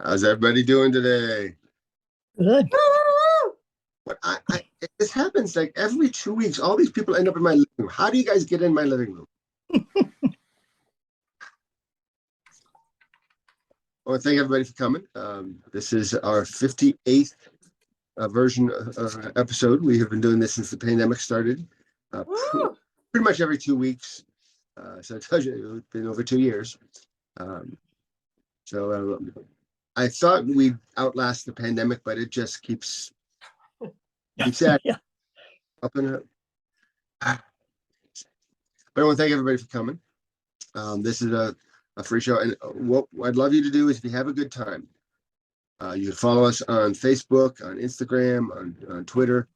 How's everybody doing today? Good. What this happens like every 2 weeks. All these people end up in my living room. How do you guys get in my living room? I want to thank everybody for coming. This is our 58th version episode. We have been doing this since the pandemic started, pretty much every 2 weeks. So it tells you it's been over 2 years. I thought we'd outlast the pandemic, but it just keeps at up and up. But I want to thank everybody for coming. This is a free show, and what I'd love you to do is, if you have a good time, you can follow us on Facebook, on Instagram, on Twitter.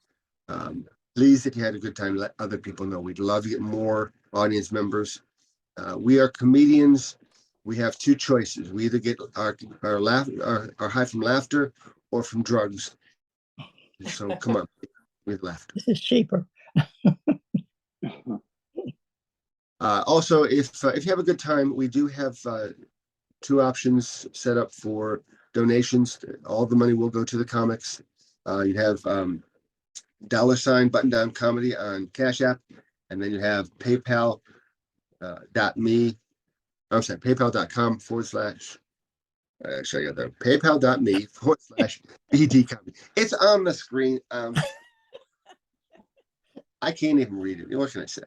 Please, if you had a good time, let other people know. We'd love to get more audience members. We are comedians. We have two choices. We either get our high from laughter or from drugs. So come on, with laughter. This is cheaper. Also, if you have a good time, we do have two options set up for donations. All the money will go to the comics. You have $ button down comedy on Cash App, and then you have paypal.com / actually I got that paypal.me/BD comedy. It's on the screen. I can't even read it. What can I say?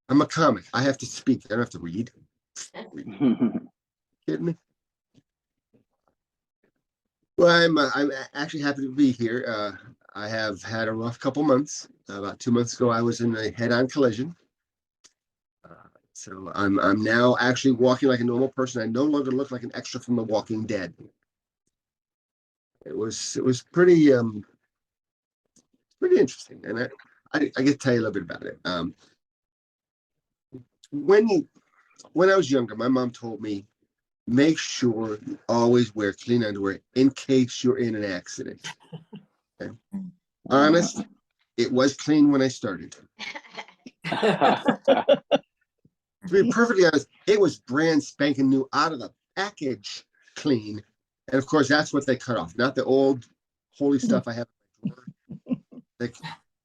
I'm a comic. I have to speak. I don't have to read. Kidding me? Well, I'm actually happy to be here. I have had a rough couple months. About 2 months ago, I was in a head-on collision. So I'm now actually walking like a normal person. I no longer look like an extra from The Walking Dead. It was pretty interesting, and I get to tell you a little bit about it. When I was younger, my mom told me, make sure you always wear clean underwear in case you're in an accident. Okay? Honest, it was clean when I started. To be perfectly honest, it was brand spanking new out of the package, clean. And of course, that's what they cut off, not the old holy stuff I have. Like,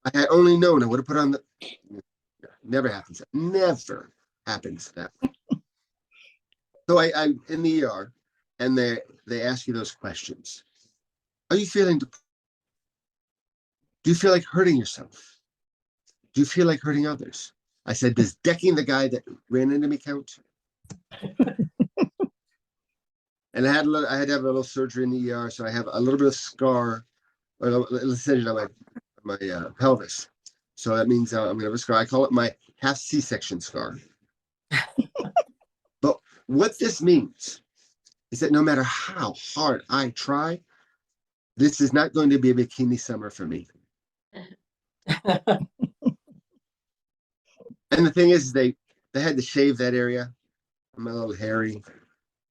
I had only known, I would have put on the. Never happens. Never happens that way. So I'm in the ER, and they ask you those questions. Are you feeling depressed? Do you feel like hurting yourself? Do you feel like hurting others? I said, does decking the guy that ran into me count? And I had to have a little surgery in the ER, so I have a little bit of scar, or a incision on my pelvis. So that means I'm gonna have a scar. I call it my half C-section scar. But what this means is that no matter how hard I try, this is not going to be a bikini summer for me. And the thing is, they had to shave that area. I'm a little hairy.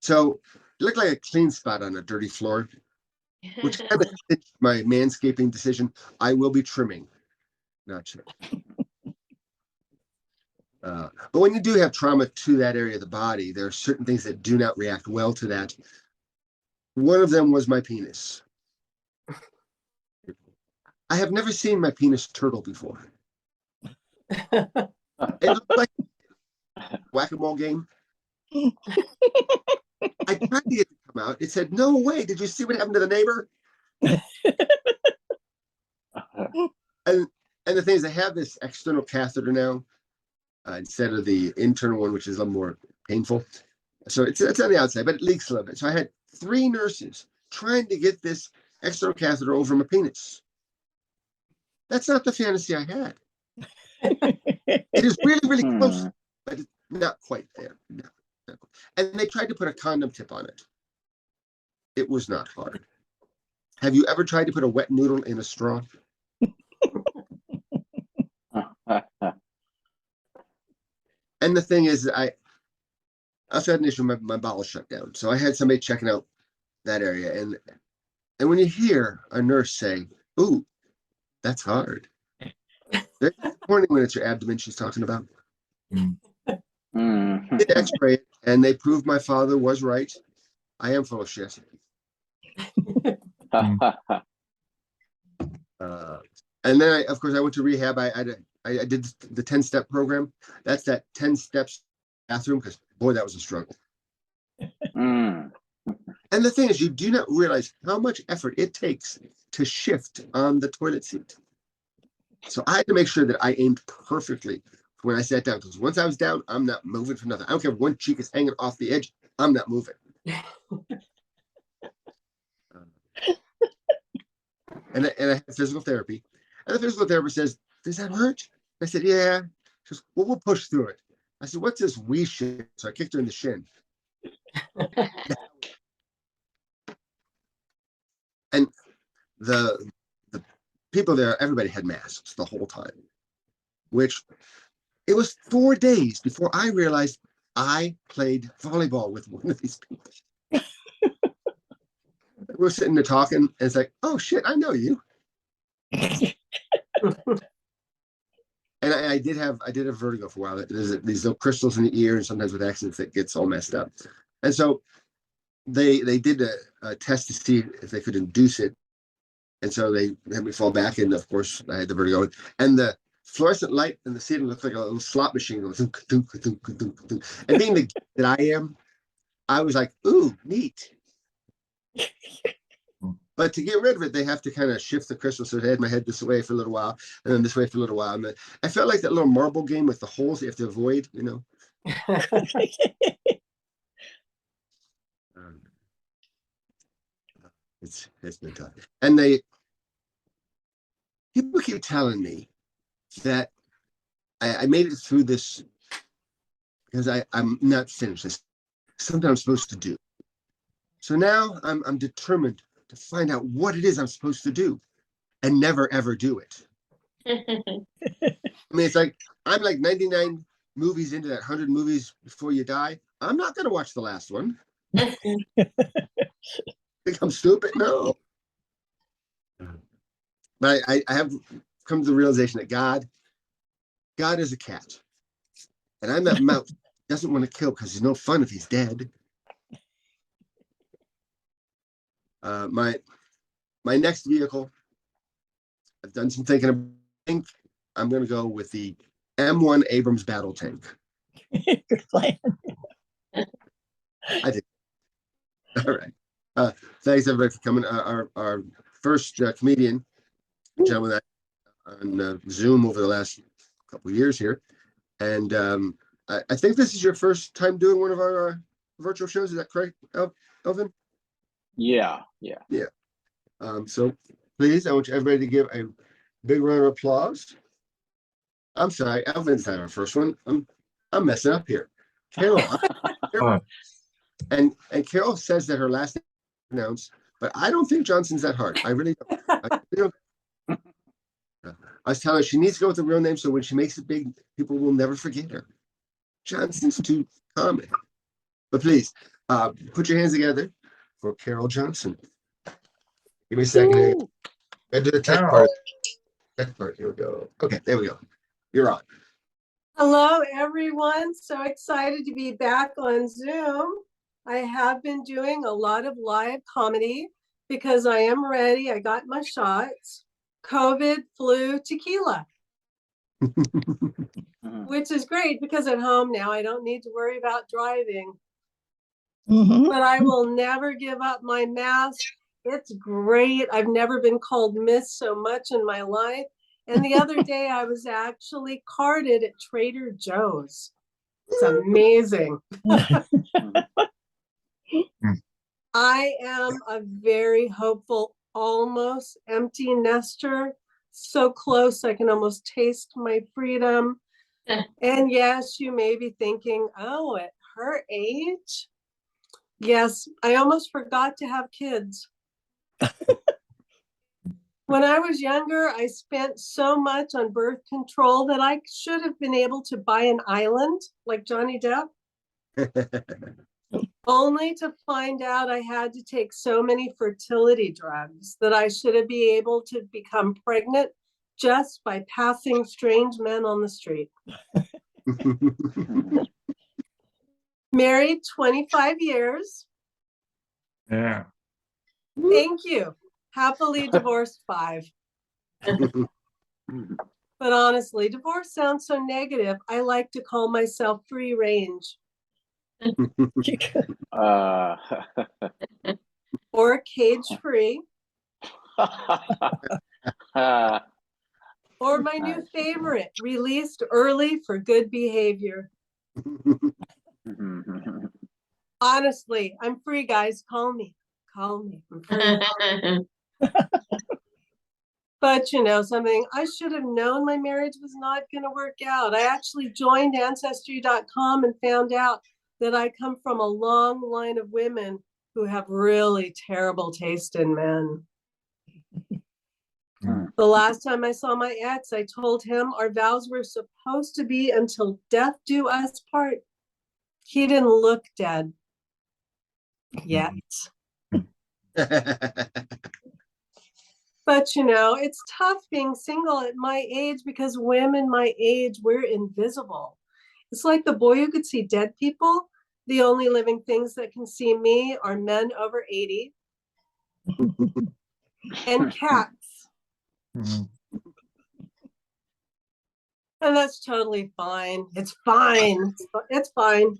So it looked like a clean spot on a dirty floor, which kind of fits my manscaping decision. I will be trimming. Not sure. But when you do have trauma to that area of the body, there are certain things that do not react well to that. One of them was my penis. I have never seen my penis turtle before. It looked like a whack-a-mole game. I tried to get it to come out. It said, no way. Did you see what happened to the neighbor? And the thing is, I have this external catheter now instead of the internal one, which is a little more painful. So it's on the outside, but it leaks a little bit. So I had 3 nurses trying to get this external catheter over my penis. That's not the fantasy I had. It is really, really close, but it's not quite there. No. And they tried to put a condom tip on it. It was not hard. Have you ever tried to put a wet noodle in a straw? And the thing is, I also had an issue with my bowel shut down. So I had somebody checking out that area. And when you hear a nurse say, ooh, that's hard. They're disappointing when it's your abdomen she's talking about. Did X-ray, and they proved my father was right. I am full of shit. And then of course I went to rehab. I did the 10-step program. That's that 10 steps bathroom, because boy, that was a struggle. Mm. And the thing is, you do not realize how much effort it takes to shift on the toilet seat. So I had to make sure that I aimed perfectly when I sat down, because once I was down, I'm not moving for nothing. I don't care if one cheek is hanging off the edge, I'm not moving. And I had physical therapy. And the physical therapist says, "Does that hurt?" I said, "Yeah." She goes, "Well, we'll push through it." I said, "What's this wee shit?" So I kicked her in the shin. And the people there, everybody had masks the whole time, which it was 4 days before I realized I played volleyball with one of these people. We're sitting there talking, and it's like, "Oh shit, I know you." And I did have vertigo for a while. There's these little crystals in the ear, and sometimes with accidents it gets all messed up. And so they did a test to see if they could induce it. And so they had me fall back, and of course I had the vertigo. And the fluorescent light in the ceiling looked like a little slot machine going thunk, thunk, thunk, thunk, thunk. And being the geek that I am, I was like, "Ooh, neat." But to get rid of it, they have to kind of shift the crystal. So I had my head this way for a little while, and then this way for a little while. And then I felt like that little marble game with the holes you have to avoid, you know. It's been tough. And people keep telling me that I made it through this because I'm not finished. It's something I'm supposed to do. So now I'm determined to find out what it is I'm supposed to do and never ever do it. I mean, it's like I'm like 99 movies into that 100 movies before you die. I'm not going to watch the last one. Think I'm stupid? No. But I have come to the realization that God is a cat, and I'm that mouse. Doesn't want to kill because he's no fun if he's dead. My next vehicle, I've done some thinking. I think I'm going to go with the M1 Abrams battle tank. Good plan. I did. All right. Thanks everybody for coming. Our first comedian, gentleman, on Zoom over the last couple of years here, and I think this is your first time doing one of our virtual shows. Is that correct, Elvin? Yeah. So please, I want everybody to give a big round of applause. I'm sorry, Elvin's not our first one. I'm messing up here. Carol. And Carol says that her last name is pronounced, but I don't think Johnson's that hard. I really don't. I was telling her she needs to go with the real name, so when she makes it big, people will never forget her. Johnson's too common. But please, put your hands together for Carol Johnson. Give me a second. I do the tech part. Tech part. Here we go. Okay, there we go. You're on. Hello, everyone. So excited to be back on Zoom. I have been doing a lot of live comedy because I am ready. I got my shots. COVID, flu, tequila, which is great because at home now I don't need to worry about driving. But I will never give up my mask. It's great. I've never been called miss so much in my life. And the other day I was actually carded at Trader Joe's. It's amazing. I am a very hopeful, almost empty nester. So close, I can almost taste my freedom. And yes, you may be thinking, oh, at her age? Yes, I almost forgot to have kids. When I was younger, I spent so much on birth control that I should have been able to buy an island like Johnny Depp. Only to find out I had to take so many fertility drugs that I should have been able to become pregnant just by passing strange men on the street. Married 25 years. Yeah. Thank you. Happily divorced 5. But honestly, divorce sounds so negative. I like to call myself free range Uh, or cage free, or my new Nice. favorite, released early for good behavior. Honestly, I'm free, guys. Call me. Call me. I'm free. But you know something, I should have known my marriage was not going to work out. I actually joined Ancestry.com and found out that I come from a long line of women who have really terrible taste in men. The last time I saw my ex, I told him our vows were supposed to be until death do us part. He didn't look dead yet. But you know, it's tough being single at my age because women my age, we're invisible. It's like the boy who could see dead people. The only living things that can see me are men over 80 and cats. Mhm. And that's totally fine. It's fine. It's fine.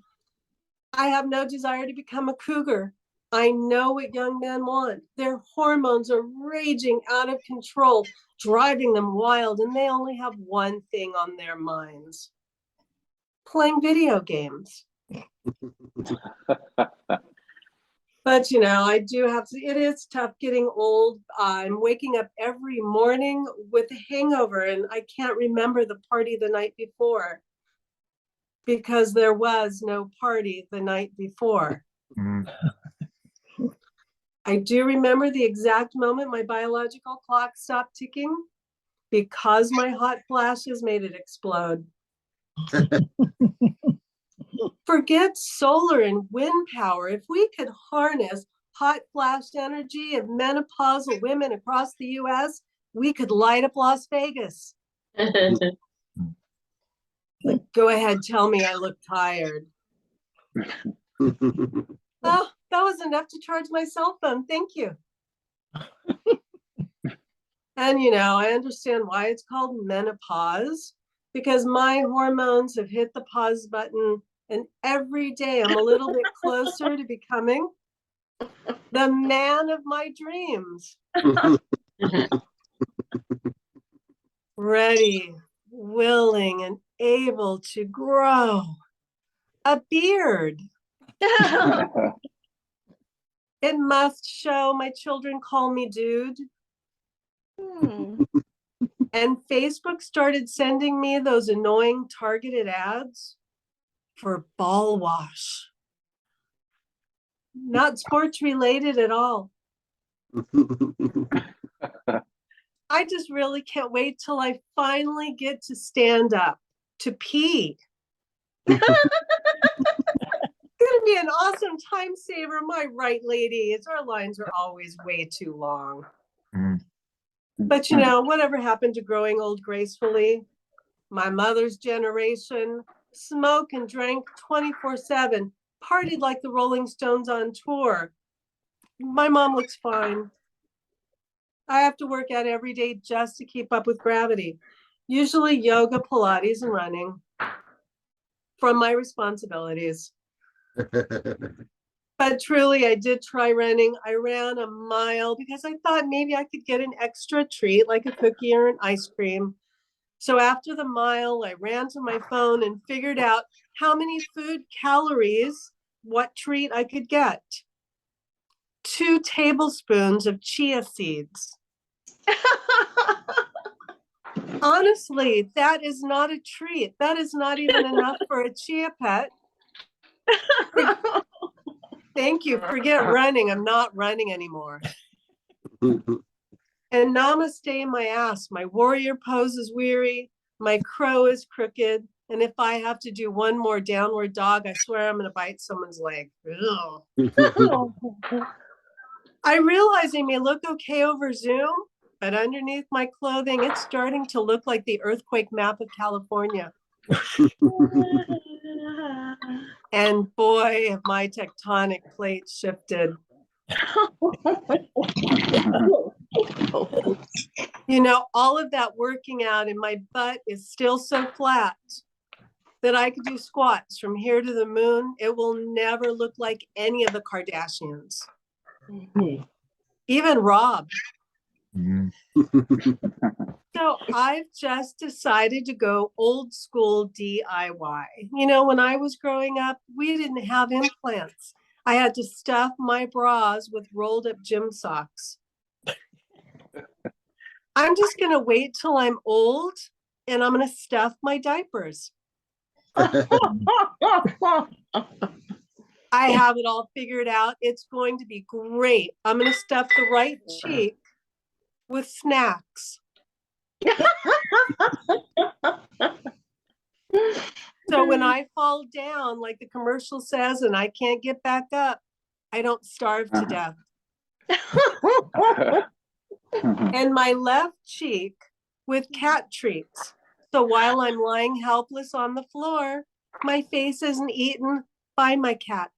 I have no desire to become a cougar. I know what young men want. Their hormones are raging out of control, driving them wild, and they only have one thing on their minds: playing video games. But you know, I do have to, it is tough getting old. I'm waking up every morning with a hangover, and I can't remember the party the night before because there was no party the night before. Mhm. I do remember the exact moment my biological clock stopped ticking because my hot flashes made it explode. Forget solar and wind power. If we could harness hot flash energy of menopausal women across the US, we could light up Las Vegas. Go ahead, tell me I look tired. Oh, that was enough to charge my cell phone. Thank you. And you know, I understand why it's called menopause, because my hormones have hit the pause button, and every day I'm a little bit closer to becoming the man of my dreams. Ready, willing, and able to grow a beard. It must show my children call me dude. And Facebook started sending me those annoying targeted ads for ball wash. Not sports related at all. I just really can't wait till I finally get to stand up to pee. It's gonna be an awesome time saver, am I right, ladies? Our lines are always way too long. Mhm. But you know, whatever happened to growing old gracefully? My mother's generation smoked and drank 24/7, partied like the Rolling Stones on tour. My mom looks fine. I have to work out every day just to keep up with gravity. Usually yoga, Pilates, and running from my responsibilities. But truly, I did try running. I ran a mile because I thought maybe I could get an extra treat like a cookie or an ice cream. So after the mile, I ran to my phone and figured out how many food calories, what treat I could get. 2 tablespoons of chia seeds. Honestly, that is not a treat. That is not even enough for a chia pet. Thank you. Forget running. I'm not running anymore. And namaste my ass. My warrior pose is weary. My crow is crooked. And if I have to do one more downward dog, I swear I'm going to bite someone's leg. Ugh. I realize I may look okay over Zoom, but underneath my clothing, it's starting to look like the earthquake map of California. And boy, have my tectonic plates shifted. You know, all of that working out and my butt is still so flat that I could do squats from here to the moon. It will never look like any of the Kardashians. Even Rob. So I've just decided to go old school DIY. You know, when I was growing up, we didn't have implants. I had to stuff my bras with rolled up gym socks. I'm just going to wait till I'm old and I'm going to stuff my diapers. I have it all figured out. It's going to be great. I'm going to stuff the right cheek with snacks. So when I fall down, like the commercial says, and I can't get back up, I don't starve to death. And my left cheek with cat treats. So while I'm lying helpless on the floor, my face isn't eaten by my cat.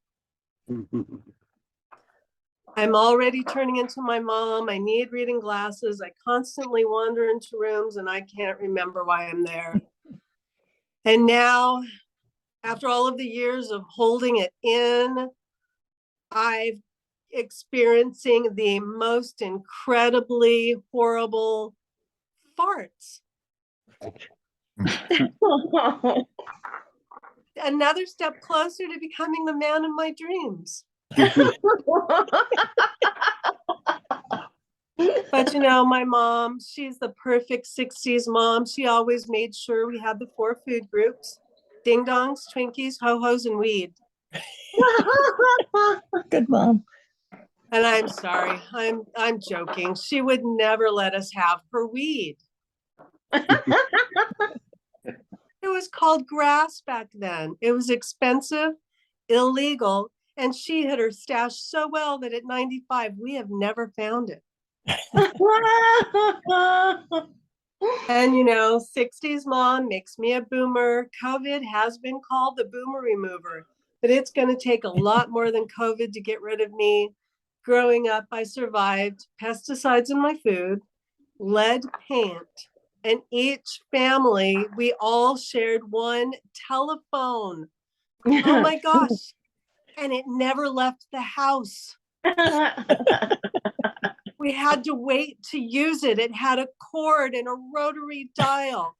I'm already turning into my mom. I need reading glasses. I constantly wander into rooms and I can't remember why I'm there. And now, after all of the years of holding it in, I've experiencing the most incredibly horrible farts. Another step closer to becoming the man of my dreams. But you know, my mom, she's the perfect 60s mom. She always made sure we had the 4 food groups: ding dongs, Twinkies, ho-hos, and weed. Good mom. And I'm sorry, I'm joking. She would never let us have her weed. It was called grass back then. It was expensive, illegal, and she hid her stash so well that at 95, we have never found it. And you know, 60s mom makes me a boomer. COVID has been called the boomer remover, but it's going to take a lot more than COVID to get rid of me. Growing up, I survived pesticides in my food, lead paint, and each family, we all shared one telephone. Oh my gosh. And it never left the house. We had to wait to use it. It had a cord and a rotary dial.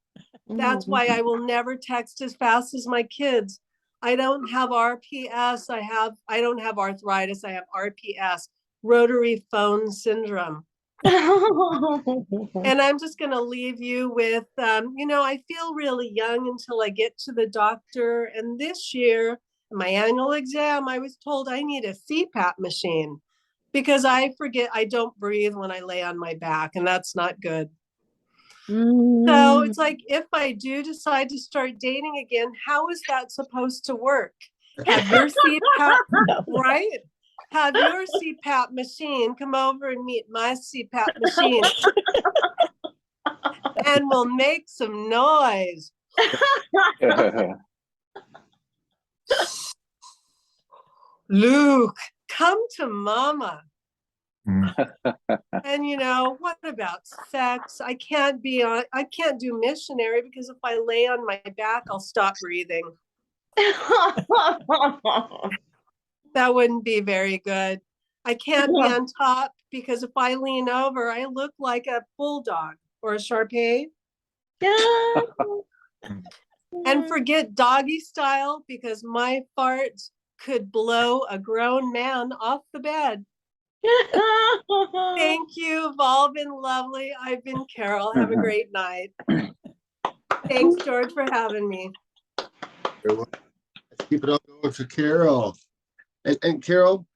That's why I will never text as fast as my kids. I don't have RPS. I don't have arthritis. I have RPS, rotary phone syndrome. And I'm just going to leave you with, you know, I feel really young until I get to the doctor. And this year, my annual exam, I was told I need a CPAP machine because I forget I don't breathe when I lay on my back, and that's not good. So it's like, if I do decide to start dating again, how is that supposed to work? Have your CPAP, right? Have your CPAP machine come over and meet my CPAP machine. And we'll make some noise. Luke, come to mama. And you know, what about sex? I can't do missionary because if I lay on my back, I'll stop breathing. That wouldn't be very good. I can't be on top because if I lean over, I look like a bulldog or a Shar-Pei. And forget doggy style because my farts could blow a grown man off the bed. Thank you. You've all been lovely. I've been Carol. Have a great night. Thanks, George, for having me. Let's keep it all going for Carol. And Carol,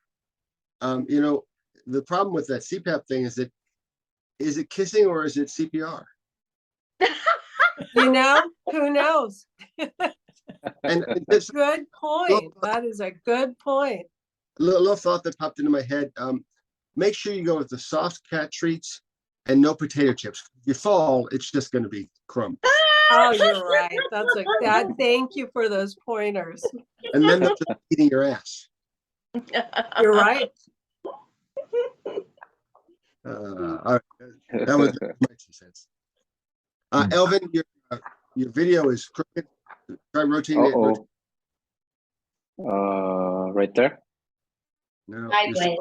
you know, the problem with that CPAP thing is it kissing or is it CPR? You know, who knows? And this Good point. That is a good point. little thought that popped into my head. Make sure you go with the soft cat treats and no potato chips. If you fall, it's just going to be crumbs. Oh, you're right. Thank you for those pointers. And then they're just eating your ass. You're right. All right. That was my 2 cents. Elvin, your video is crooked. Try rotating it. Uh-oh. Right there. No, Sideways.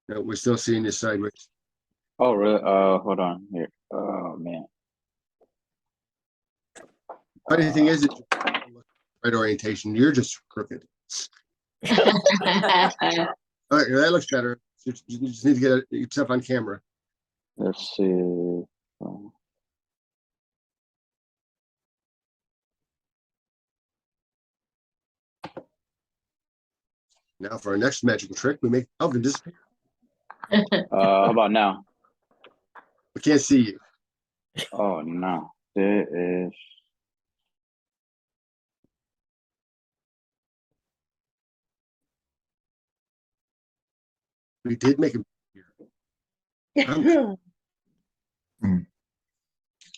no, we're still seeing you sideways. Oh, really? Hold on here. Oh man. Funny thing is, it's right orientation. You're just crooked. All right, that looks better. You just need to get yourself on camera. Let's see. Now for our next magical trick, we make Elvin disappear. How about now? We can't see you. Oh no. There is. We did make him disappear.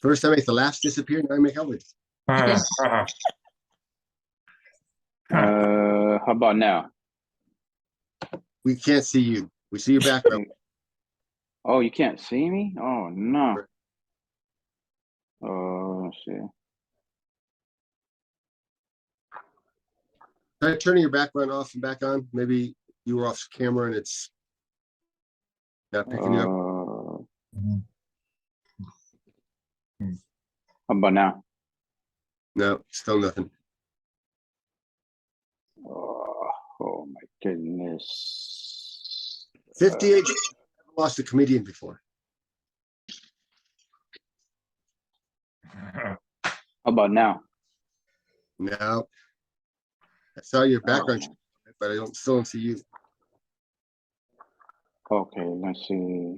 First I make the laughs disappear, now I make Elvin. How about now? We can't see you. We see your background. Oh, you can't see me? Oh no. Let's see. Try turning your background off and back on. Maybe you were off camera and it's not picking you up. How about now? No, still nothing. Oh my goodness. 58 lost a comedian before. How about now? No. I saw your background, but I still don't see you. Okay, let's see.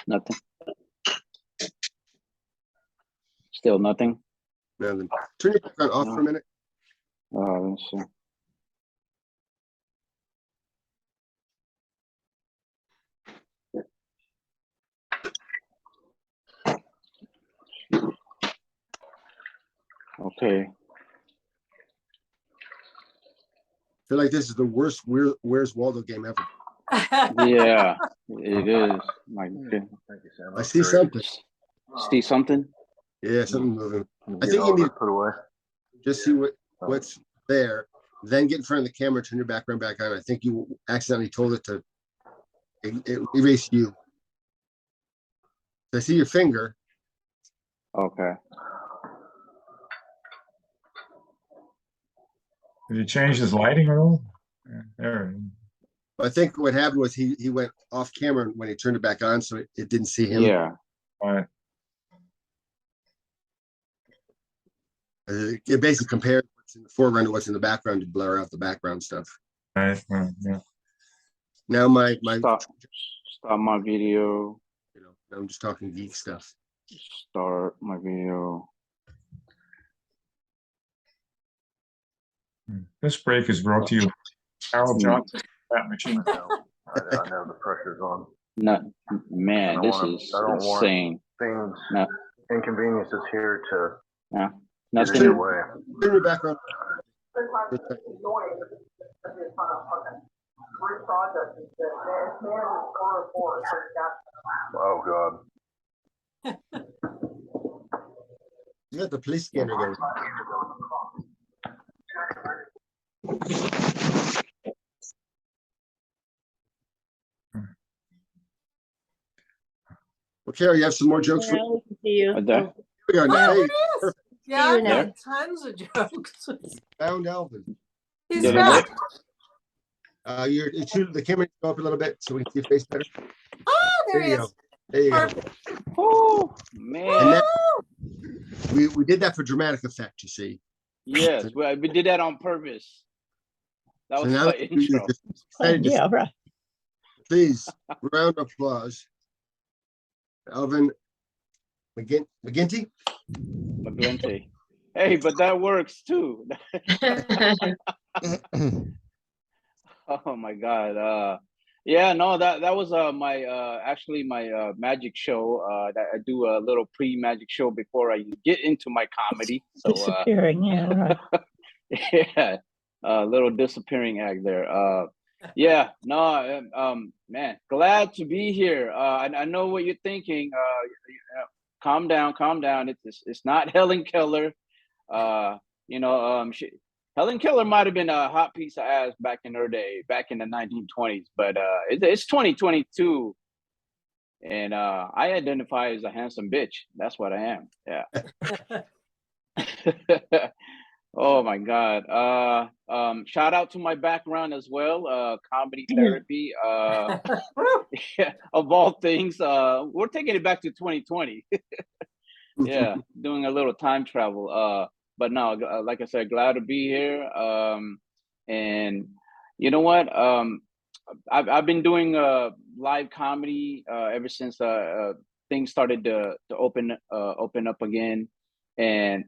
Nothing. Still nothing. Nothing. Turn your background off for a minute. Let's see. Okay. I feel like this is the worst Where's Waldo game ever. Yeah, it is. My goodness. Thank you, Sam. I see something. See something? Yeah, something moving. I Get think all you need this put away. just see what's there, then get in front of the camera, turn your background back on. I think you accidentally told it to erase you. I see your finger. Okay. Did he change his lighting at all? Yeah, there. I think what happened was he went off camera when he turned it back on, so it didn't see him. Yeah. All right. It basically compared what's in the foreground to what's in the background to blur out the background stuff. All right. Yeah. Now my Stop my video. you know, I'm just talking geek stuff. Start my video. This break is brought to you by Carol Johnson Fat Machine. I know the pressure's on. Not man, this is I don't want insane. things, No. inconveniences here to No, get in nothing. your way. Turn your background. Oh, God. You got the police scanner going. Well, Carrie, you have some more jokes for Yeah, we can see you. Right there. Here we go. Oh, Now, it hey, is. Yeah, See you I've now. got tons of jokes. found Elvin. He's Did it back. The camera needs to go up a little bit so we can see your face better. Oh, there he you go. is. There you go. Perfect. Oh And man. that, we did that for dramatic effect, you see. Yes, we did that on purpose. That So was now my that we intro. just decided to- Yeah, right. please, round of applause. Elvin McGinty. McGlinty. Hey, but that works too. Oh my God. Yeah, no, that was my actually my magic show. That I do a little pre-magic show before I get into my comedy. So Disappearing, yeah, right. yeah. little disappearing act there. Yeah, no, man, glad to be here. I know what you're thinking. Calm down, calm down. It's not Helen Keller. You know, Helen Keller might have been a hot piece of ass back in her day, back in the 1920s, but it's 2022, and I identify as a handsome bitch. That's what I am. Yeah. Oh my God. Shout out to my background as well. Comedy therapy. Yeah, of all things. We're taking it back to 2020. Yeah, doing a little time travel. But no, like I said, glad to be here. And you know what? I've been doing live comedy ever since things started to open up again. And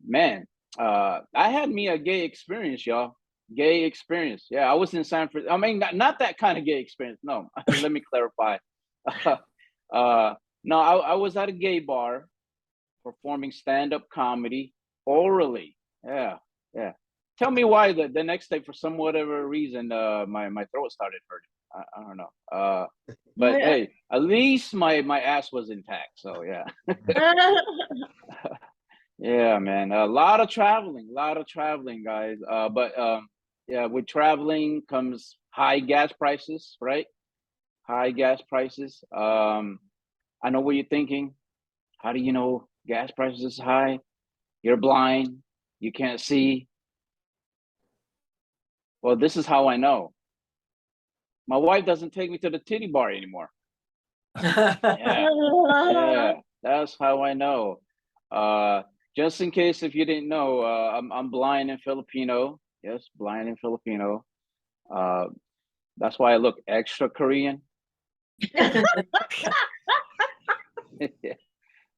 man, I had me a gay experience, y'all. Gay experience. Yeah, I was in San Francisco. I mean, not that kind of gay experience. No, let me clarify. No, I was at a gay bar performing stand-up comedy orally. Yeah, yeah. Tell me why the next day, for some whatever reason, my throat started hurting. I don't know. But hey, at least my ass was intact. So yeah. Yeah, man. A lot of traveling, guys. But yeah, with traveling comes high gas prices, right? High gas prices. I know what you're thinking. How do you know gas prices is high? You're blind. You can't see. Well, this is how I know. My wife doesn't take me to the titty bar anymore. Yeah, that's how I know. Just in case if you didn't know, I'm blind and Filipino. Yes, blind and Filipino. That's why I look extra Korean.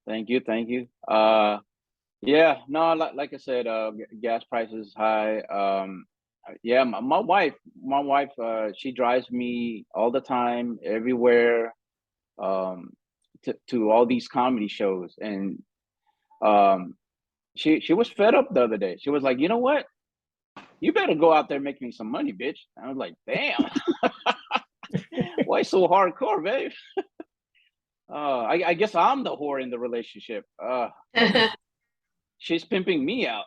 Thank you. Yeah, no, like I said, gas prices high. Yeah, my wife, she drives me all the time, everywhere, to all these comedy shows, and she was fed up the other day. She was like, you know what? You better go out there and make me some money, bitch. I was like, damn, why so hardcore, babe? I guess I'm the whore in the relationship. She's pimping me out.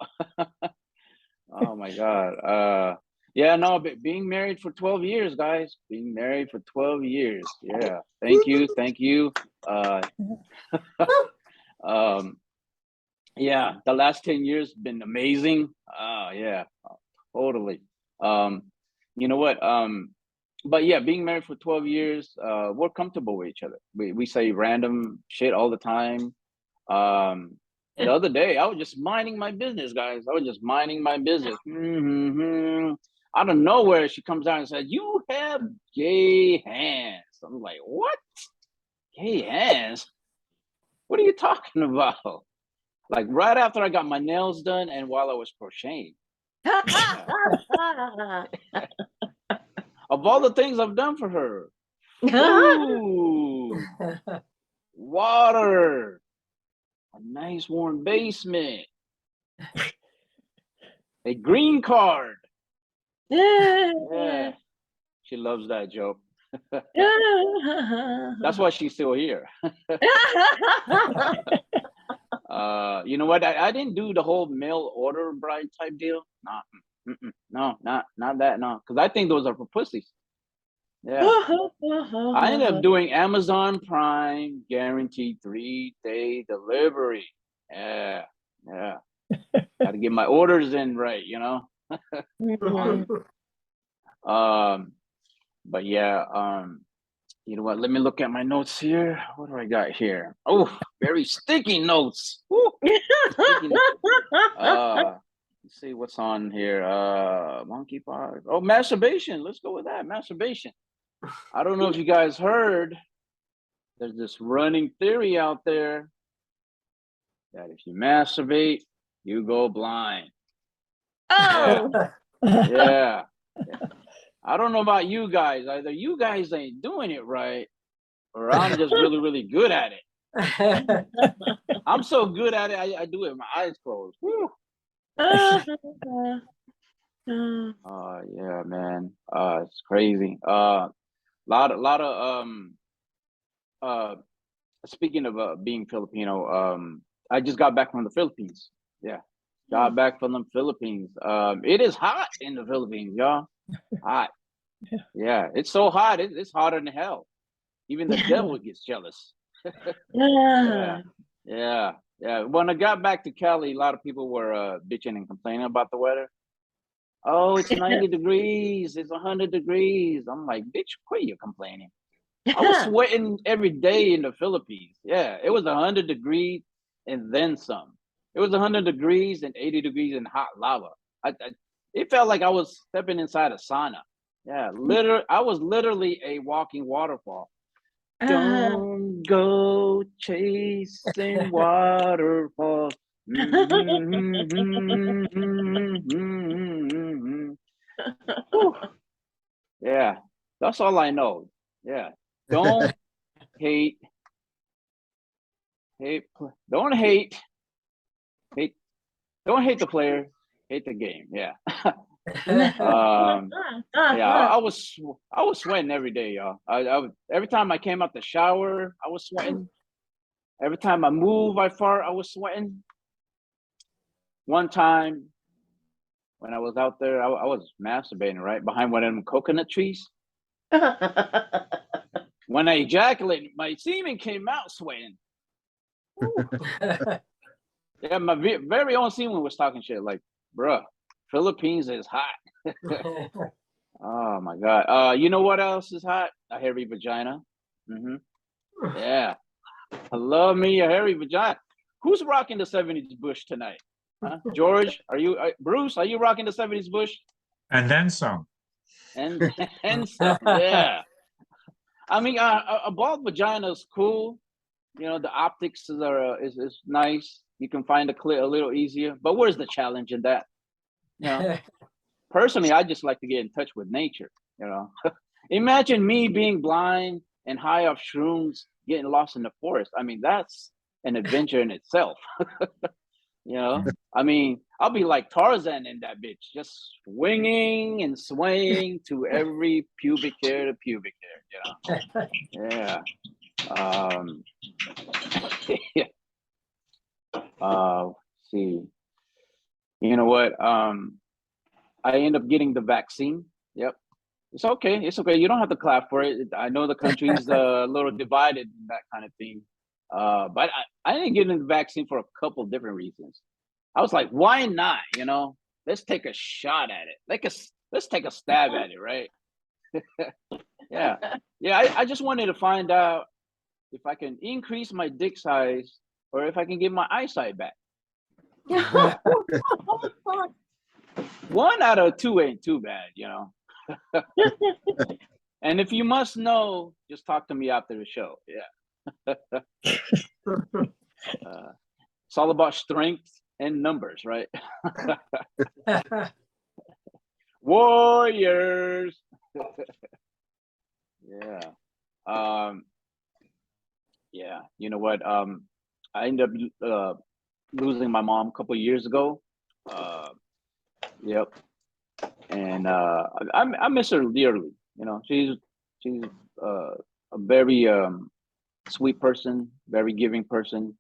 Oh my God. Yeah, no, but being married for 12 years, guys. Being married for 12 years. Yeah. Thank you. Yeah, the last 10 years been amazing. Yeah, totally. You know what? But yeah, being married for 12 years, we're comfortable with each other. We say random shit all the time. The other day, I was just minding my business, guys. I was just minding my business. Out of nowhere, she comes out and says, "You have gay hands." I'm like, "What? Gay hands? What are you talking about?" Like right after I got my nails done and while I was crocheting. Of all the things I've done for her, food, water, a nice warm basement, a green card. Yeah, she loves that joke. That's why she's still here. You know what? I didn't do the whole mail order bride type deal. No, not that. No, because I think those are for pussies. Yeah, I ended up doing Amazon Prime, guaranteed 3-day delivery. Yeah. Got to get my orders in right, you know. But yeah, you know what? Let me look at my notes here. What do I got here? Oh, very sticky notes. Sticky notes. Let's see what's on here. Monkeypox. Oh, masturbation. Let's go with that. Masturbation. I don't know if you guys heard. There's this running theory out there that if you masturbate, you go blind. Oh. Yeah. I don't know about you guys. Either you guys ain't doing it right, or I'm just really, really good at it. I'm so good at it, I do it with my eyes closed. Woo. Yeah, man. It's crazy. Lot of uh speaking of being Filipino, I just got back from the Philippines. Yeah. Got back from the Philippines. It is hot in the Philippines, y'all. Hot. Yeah, it's so hot. It's hotter than hell. Even the devil gets jealous. Yeah. Yeah. Yeah. When I got back to Cali, a lot of people were bitching and complaining about the weather. Oh, it's 90 degrees. It's 100 degrees. I'm like, bitch, quit you complaining. I was sweating every day in the Philippines. Yeah, it was 100 degrees and then some. It was 100 degrees and 80 degrees in hot lava. It felt like I was stepping inside a sauna. Yeah, I was literally a walking waterfall. Don't go chasing waterfalls. Yeah, that's all I know. Yeah, don't hate, don't hate, hate, don't hate the player, hate the game. Yeah. Yeah, I was sweating every day, y'all. Every time I came out the shower, I was sweating. Every time I move, I fart, I was sweating. One time when I was out there, I was masturbating right behind one of them coconut trees. When I ejaculated, my semen came out sweating. Yeah, my very own semen was talking shit like, bruh, Philippines is hot. Oh my God. You know what else is hot? A hairy vagina. Yeah. I love me a hairy vagina. Who's rocking the 70s bush tonight? Huh? George, Bruce, are you rocking the 70s bush? And then some. And some, yeah. I mean, a bald vagina is cool. You know, the optics is nice. You can find a clear a little easier. But where's the challenge in that? You know, personally, I just like to get in touch with nature. You know, imagine me being blind and high off shrooms, getting lost in the forest. I mean, that's an adventure in itself. You know, I mean, I'll be like Tarzan in that bitch, just swinging and swaying to every pubic hair to pubic hair. You know, yeah. Yeah. See, you know what? I end up getting the vaccine. Yep. It's okay. It's okay. You don't have to clap for it. I know the country's a little divided in that kind of thing. But I didn't get the vaccine for a couple different reasons. I was like, why not? You know, let's take a shot at it. Let's take a stab at it, right? Yeah. Yeah. I just wanted to find out if I can increase my dick size or if I can get my eyesight back. Yeah. One out of two ain't too bad, you know. And if you must know, just talk to me after the show. Yeah. It's all about strength and numbers, right? Warriors. Yeah. Yeah. You know what? I ended up losing my mom a couple of years ago. Yep. And I miss her dearly. You know, she's a very sweet person, very giving person.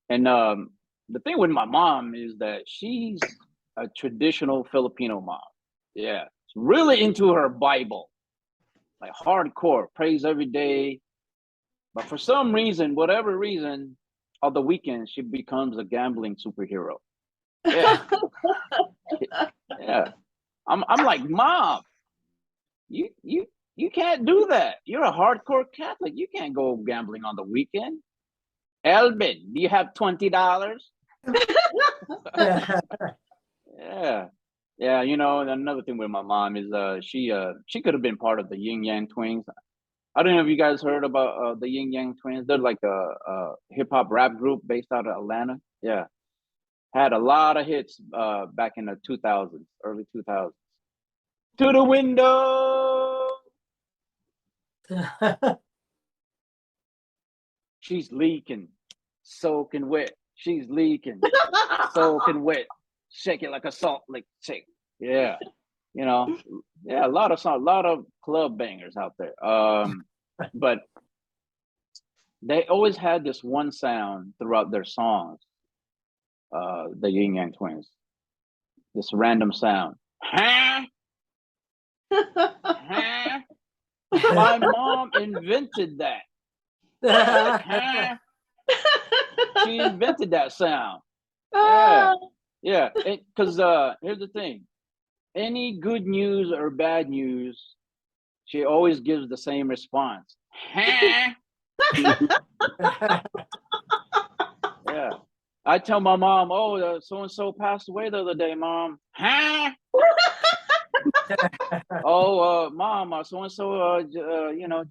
And the thing with my mom is that she's a traditional Filipino mom. Yeah, she's really into her Bible, like hardcore, prays every day. But for some reason, whatever reason, on the weekends she becomes a gambling superhero. Yeah, yeah. I'm like, Mom, you can't do that. You're a hardcore Catholic. You can't go gambling on the weekend. Elvin, do you have $20? Yeah. Yeah, you know, another thing with my mom is she could have been part of the Yin Yang Twins. I don't know if you guys heard about the Yin Yang Twins. They're like a hip hop rap group based out of Atlanta. Yeah. Had a lot of hits back in the 2000s, early 2000s. To the window. She's leaking, soaking wet. She's leaking, soaking wet. Shake it like a salt lick shake. Yeah. you know, yeah, a lot of club bangers out there. But they always had this one sound throughout their songs. The Yin Yang Twins, this random sound. Huh? Huh? My mom invented that. Huh? She invented that sound. Yeah, yeah. Because here's the thing: any good news or bad news, she always gives the same response. Huh? Yeah. I tell my mom, "Oh, so and so passed away the other day, Mom." Huh? Oh, Mom, so and so,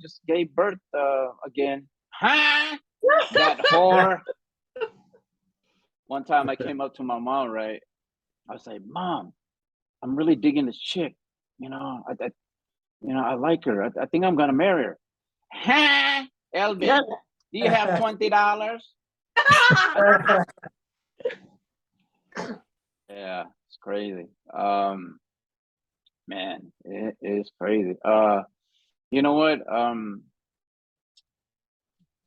just gave birth again. Huh? That whore. One time I came up to my mom, right? I was like, Mom, I'm really digging this chick. I like her. I think I'm gonna marry her. Huh? Elvin, do you have $20? Yeah, it's crazy. Man, it is crazy. You know what?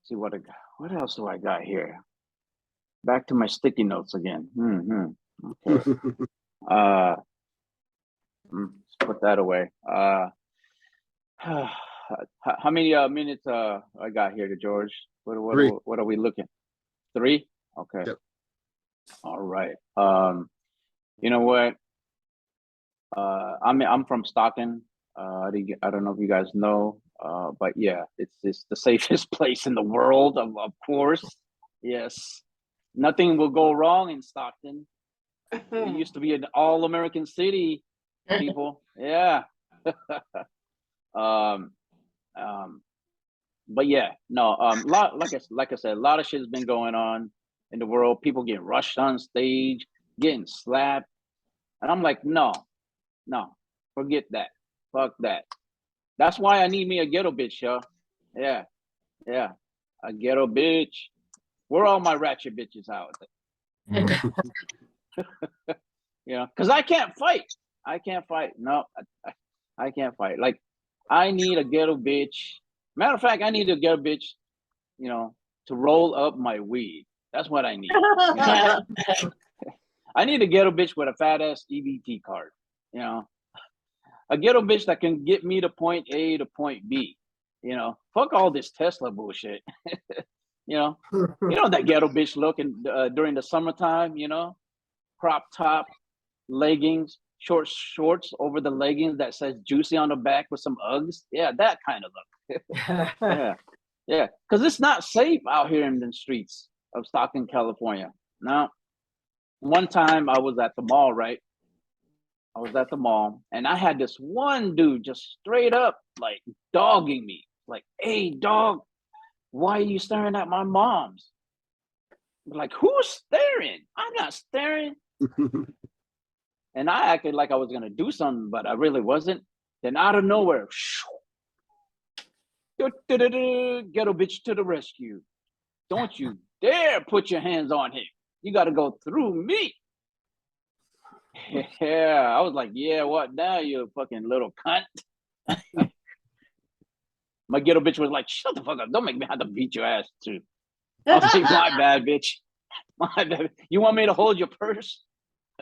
See what else do I got here? Back to my sticky notes again. Okay. Let's put that away. How many minutes I got here, George? Three. What are we looking? 3? Okay. Yep. All right. You know what? I'm from Stockton. I don't know if you guys know, but yeah, it's the safest place in the world, of course. Yes, nothing will go wrong in Stockton. It used to be an all-American city, people. Yeah. But yeah, no. Like I said, a lot of shit has been going on in the world. People getting rushed on stage, getting slapped, and I'm like, no, forget that. Fuck that. That's why I need me a ghetto bitch, yo. Yeah, a ghetto bitch. Where are all my ratchet bitches out? Because I can't fight. No, I can't fight. Like, I need a ghetto bitch. Matter of fact, I need a ghetto bitch, to roll up my weed. That's what I need. I need a ghetto bitch with a fat ass EBT card. A ghetto bitch that can get me to point A to point B. Fuck all this Tesla bullshit. That ghetto bitch looking during the summertime. Crop top, leggings, short shorts over the leggings that says juicy on the back with some Uggs. Yeah, that kind of look. Yeah, because it's not safe out here in the streets of Stockton, California. Now, one time I was at the mall, right? I was at the mall, and I had this one dude just straight up like dogging me, like, "Hey, dog, why are you staring at my mom's?" Like, who's staring? I'm not staring. And I acted like I was gonna do something, but I really wasn't. Then out of nowhere, ghetto bitch to the rescue. Don't you dare put your hands on him. You got to go through me. Yeah, I was like, yeah, what now, you fucking little cunt? My ghetto bitch was like, shut the fuck up. Don't make me have to beat your ass too. I was like, my bad, bitch. My bad. You want me to hold your purse?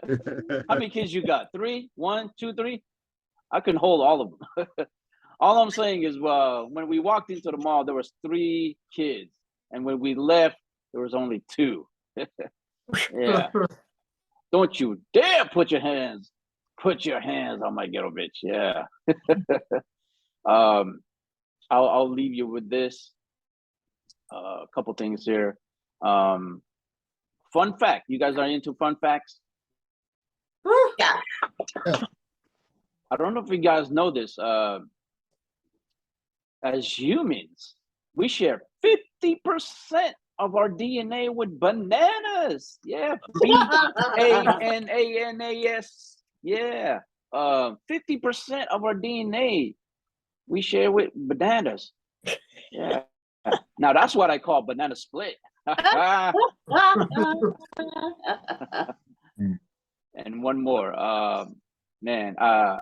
How many kids you got? 3? 1, 2, 3? I couldn't hold all of them. All I'm saying is, when we walked into the mall, there was 3 kids. And when we left, there was only 2. Yeah. Don't you dare put your hands on my ghetto bitch. Yeah. I'll leave you with this. A couple things here. Fun fact. You guys are into fun facts? Yeah. I don't know if you guys know this. As humans, we share 50% of our DNA with bananas. Yeah, BANANAS. Yeah, 50% of our DNA we share with bananas. Yeah. Now that's what I call banana split. And one more. man, I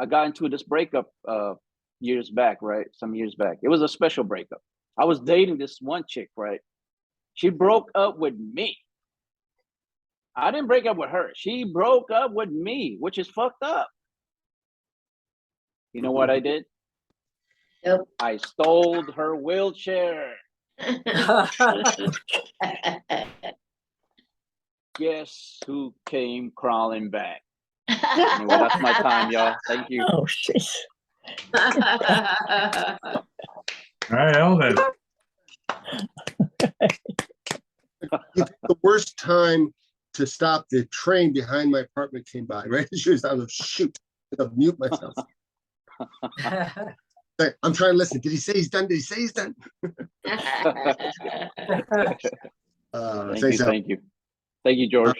got into this breakup years back, right? Some years back. It was a special breakup. I was dating this one chick, right? She broke up with me. I didn't break up with her. She broke up with me, which is fucked up. You know what I did? Nope. I stole her wheelchair. Guess who came crawling back? Anyway, that's my time, y'all. Thank you. Oh, jeez. All right, Elvin. The worst time to stop, the train behind my apartment came by, right? She was on the shoot. I'll mute myself. Hey, I'm trying to listen. Did he say he's done? Did he say he's done? Thank you. Thank you, George.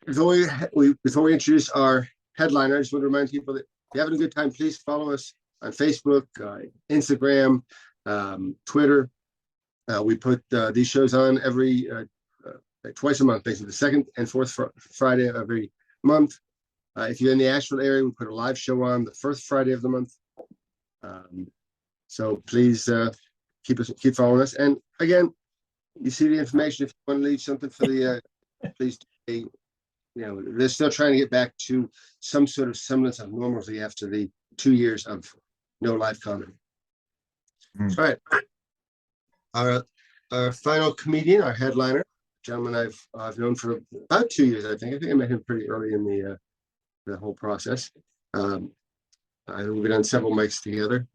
Before we introduce our headliner, I just want to remind people that if you're having a good time, please follow us on Facebook, Instagram, Twitter. We put these shows on every twice a month, basically the second and fourth Friday of every month. If you're in the Asheville area, we put a live show on the first Friday of the month. So please keep following us. And again, you see the information. If you want to leave something for the please, they're still trying to get back to some sort of semblance of normalcy after the 2 years of no live comedy. All right. Our final comedian, our headliner, gentleman I've known for about 2 years, I think. I met him pretty early in the whole process. We've done several mics together.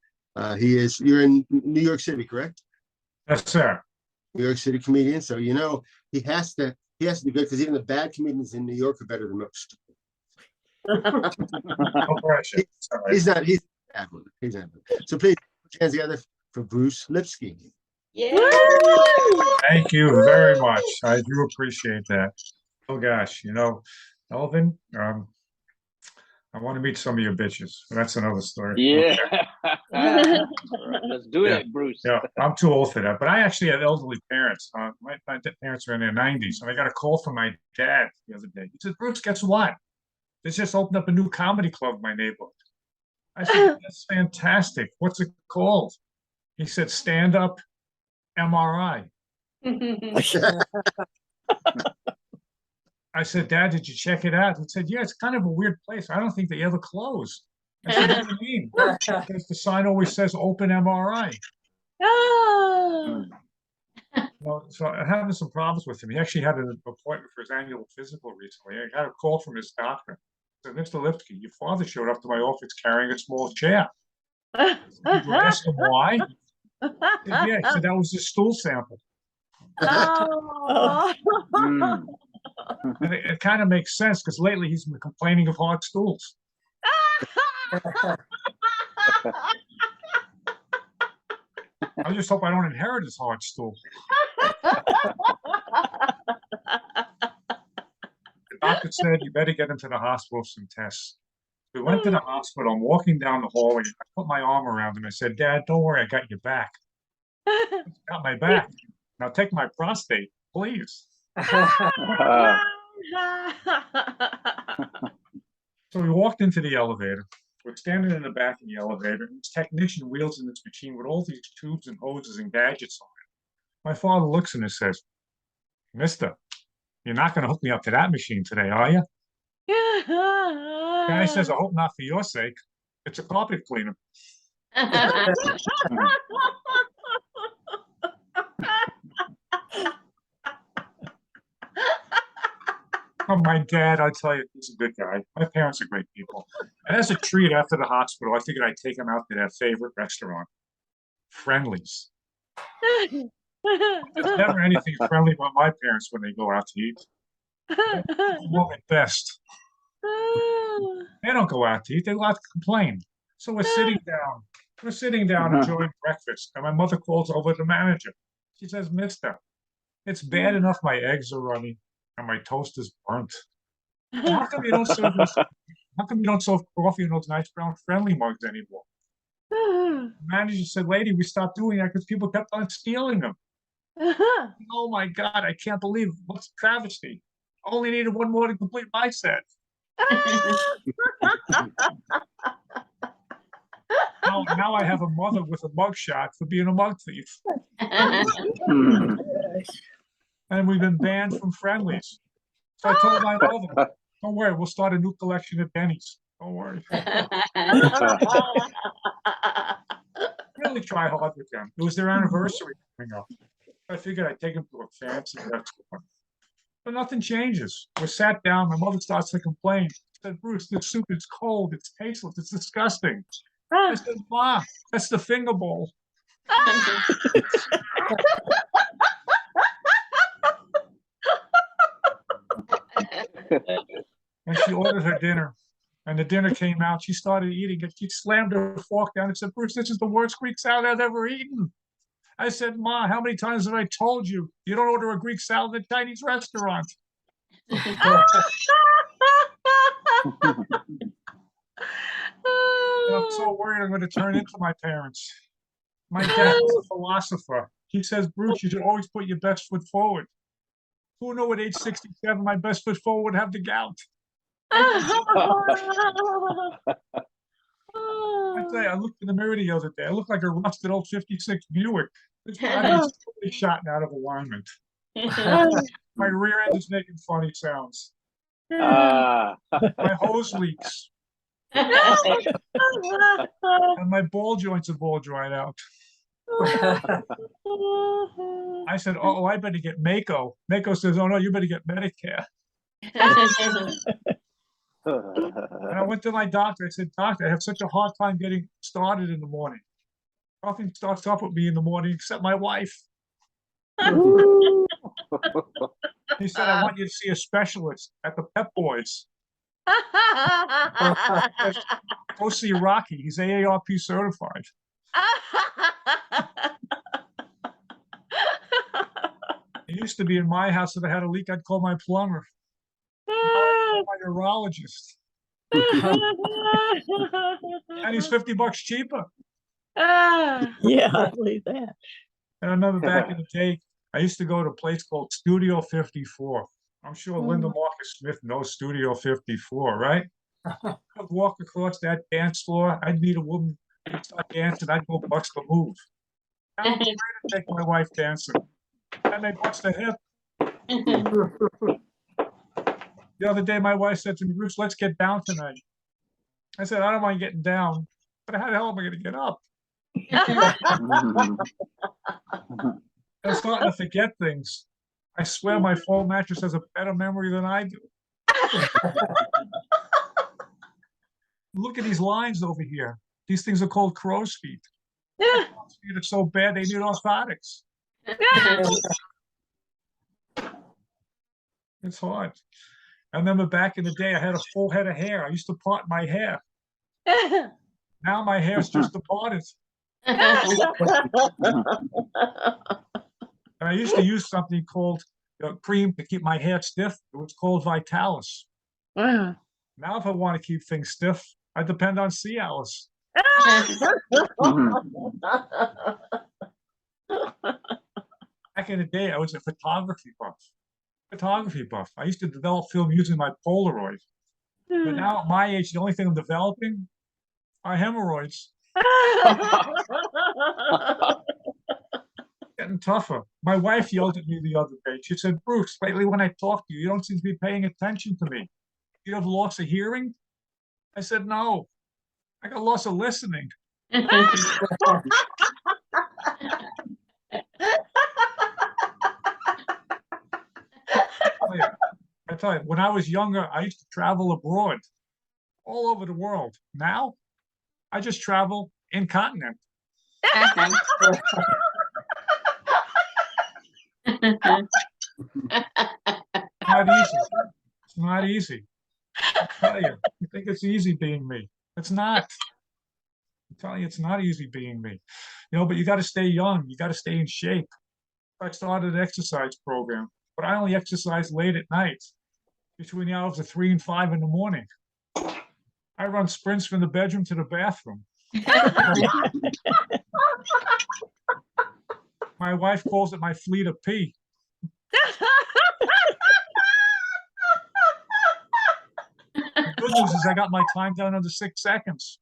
You're in New York City, correct? Yes, sir. New York City comedian. So he has to be good, because even the bad comedians in New York are better than most. No pressure. He's not bad one. He's not. So please put your hands together for Bruce Lipsky. Yeah. Thank you very much. I do appreciate that. Oh gosh, Elvin, I want to meet some of your bitches. That's another story. Yeah. Let's do it, Bruce. Yeah, I'm too old for that. But I actually have elderly parents. My parents are in their 90s. And I got a call from my dad the other day. He said, Bruce, guess what? They just opened up a new comedy club in my neighborhood. I said, that's fantastic. What's it called? He said, Stand Up MRI. I said, Dad, did you check it out? He said, yeah, it's kind of a weird place. I don't think they ever close. I said, what do you mean? Because the sign always says open MRI. So I'm having some problems with him. He actually had an appointment for his annual physical recently. I got a call from his doctor. He said, Mr. Lipsky, your father showed up to my office carrying a small chair. Did you ask him why? Said, yeah, he said that was his stool sample. And it kind of makes sense, because lately he's been complaining of hard stools. I just hope I don't inherit his hard stool. The doctor said you better get him to the hospital for some tests. We went to the hospital. I'm walking down the hallway. I put my arm around him. I said, Dad, don't worry, I got your back. I got my back. Now take my prostate, please. So we walked into the elevator. We're standing in the back of the elevator, and this technician wheels in this machine with all these tubes and hoses and gadgets on it. My father looks and says, Mister, you're not going to hook me up to that machine today, are you? Guy says, I hope not for your sake. It's a carpet cleaner. Oh, my dad, I tell you, he's a good guy. My parents are great people. And as a treat after the hospital, I figured I'd take him out to their favorite restaurant, Friendly's. There's never anything friendly about my parents when they go out to eat. They're at best. They don't go out to eat. They go out to complain. So we're sitting down. We're sitting down enjoying breakfast. And my mother calls over the manager. She says, Mister, it's bad enough my eggs are runny and my toast is burnt. How come you don't serve this? How come you don't serve coffee in those nice brown Friendly mugs anymore? The manager said, lady, we stopped doing that because people kept on stealing them. Oh my God, I can't believe it. What's a travesty? I only needed one more to complete my set. Now I have a mother with a mugshot for being a mug thief. And we've been banned from friendlies. So I told my mother, don't worry, we'll start a new collection at Denny's. Don't worry. Really try hard with them. It was their anniversary coming up. I figured I'd take them to a fancy restaurant. But nothing changes. We sat down, my mother starts to complain. She said, Bruce, this soup is cold, it's tasteless, it's disgusting. I said, Ma, that's the finger bowl. And she ordered her dinner. And the dinner came out. She started eating it. She slammed her fork down and said, Bruce, this is the worst Greek salad I've ever eaten. I said, Ma, how many times have I told you you don't order a Greek salad at a Chinese restaurant? And I'm so worried I'm going to turn into my parents. My dad is a philosopher. He says, Bruce, you should always put your best foot forward. Who knew at age 67 my best foot forward would have the gout? I tell you, I looked in the mirror the other day. I look like a rusted old 56 Buick. This body is totally shot out of alignment. My rear end is making funny sounds. My hose leaks. And my ball joints are all dried out. I said, oh, I better get Mako. Mako says, oh no, you better get Medicare. And I went to my doctor. I said, Doctor, I have such a hard time getting started in the morning. Nothing starts off with me in the morning except my wife. He said, I want you to see a specialist at the Pep Boys. Go see Rocky. He's AARP certified. It used to be in my house if I had a leak, I'd call my plumber. Now I call my urologist. And he's $50 cheaper. Yeah, I believe that. And I remember back in the day, I used to go to a place called Studio 54. I'm sure Linda Marcus Smith knows Studio 54, right? I'd walk across that dance floor. I'd meet a woman. I'd start dancing. I'd go bust a move. I was ready to take my wife dancing. And they bust a hip. The other day, my wife said to me, Bruce, let's get down tonight. I said, I don't mind getting down, but how the hell am I going to get up? I'm starting to forget things. I swear my foam mattress has a better memory than I do. Look at these lines over here. These things are called crow's feet. Crow's feet are so bad they need orthotics. It's hard. I remember back in the day, I had a full head of hair. I used to part my hair. Now my hair's just departed. And I used to use something called cream to keep my hair stiff. It was called Vitalis. Now if I want to keep things stiff, I depend on Cialis. Back in the day, I was a photography buff. I used to develop film using my Polaroid. But now at my age, the only thing I'm developing are hemorrhoids. Getting tougher. My wife yelled at me the other day. She said, Bruce, lately when I talk to you, you don't seem to be paying attention to me. You have loss of hearing? I said, no. I got loss of listening. I tell you, when I was younger, I used to travel abroad, all over the world. Now, I just travel incontinent. Not easy. It's not easy. I tell you, you think it's easy being me. It's not. I'm telling you, it's not easy being me. You know, but you got to stay young. You got to stay in shape. I started an exercise program, but I only exercise late at night, between the hours of 3 and 5 in the morning. I run sprints from the bedroom to the bathroom. My wife calls it my fleet of pee. good news is I got my time down under 6 seconds.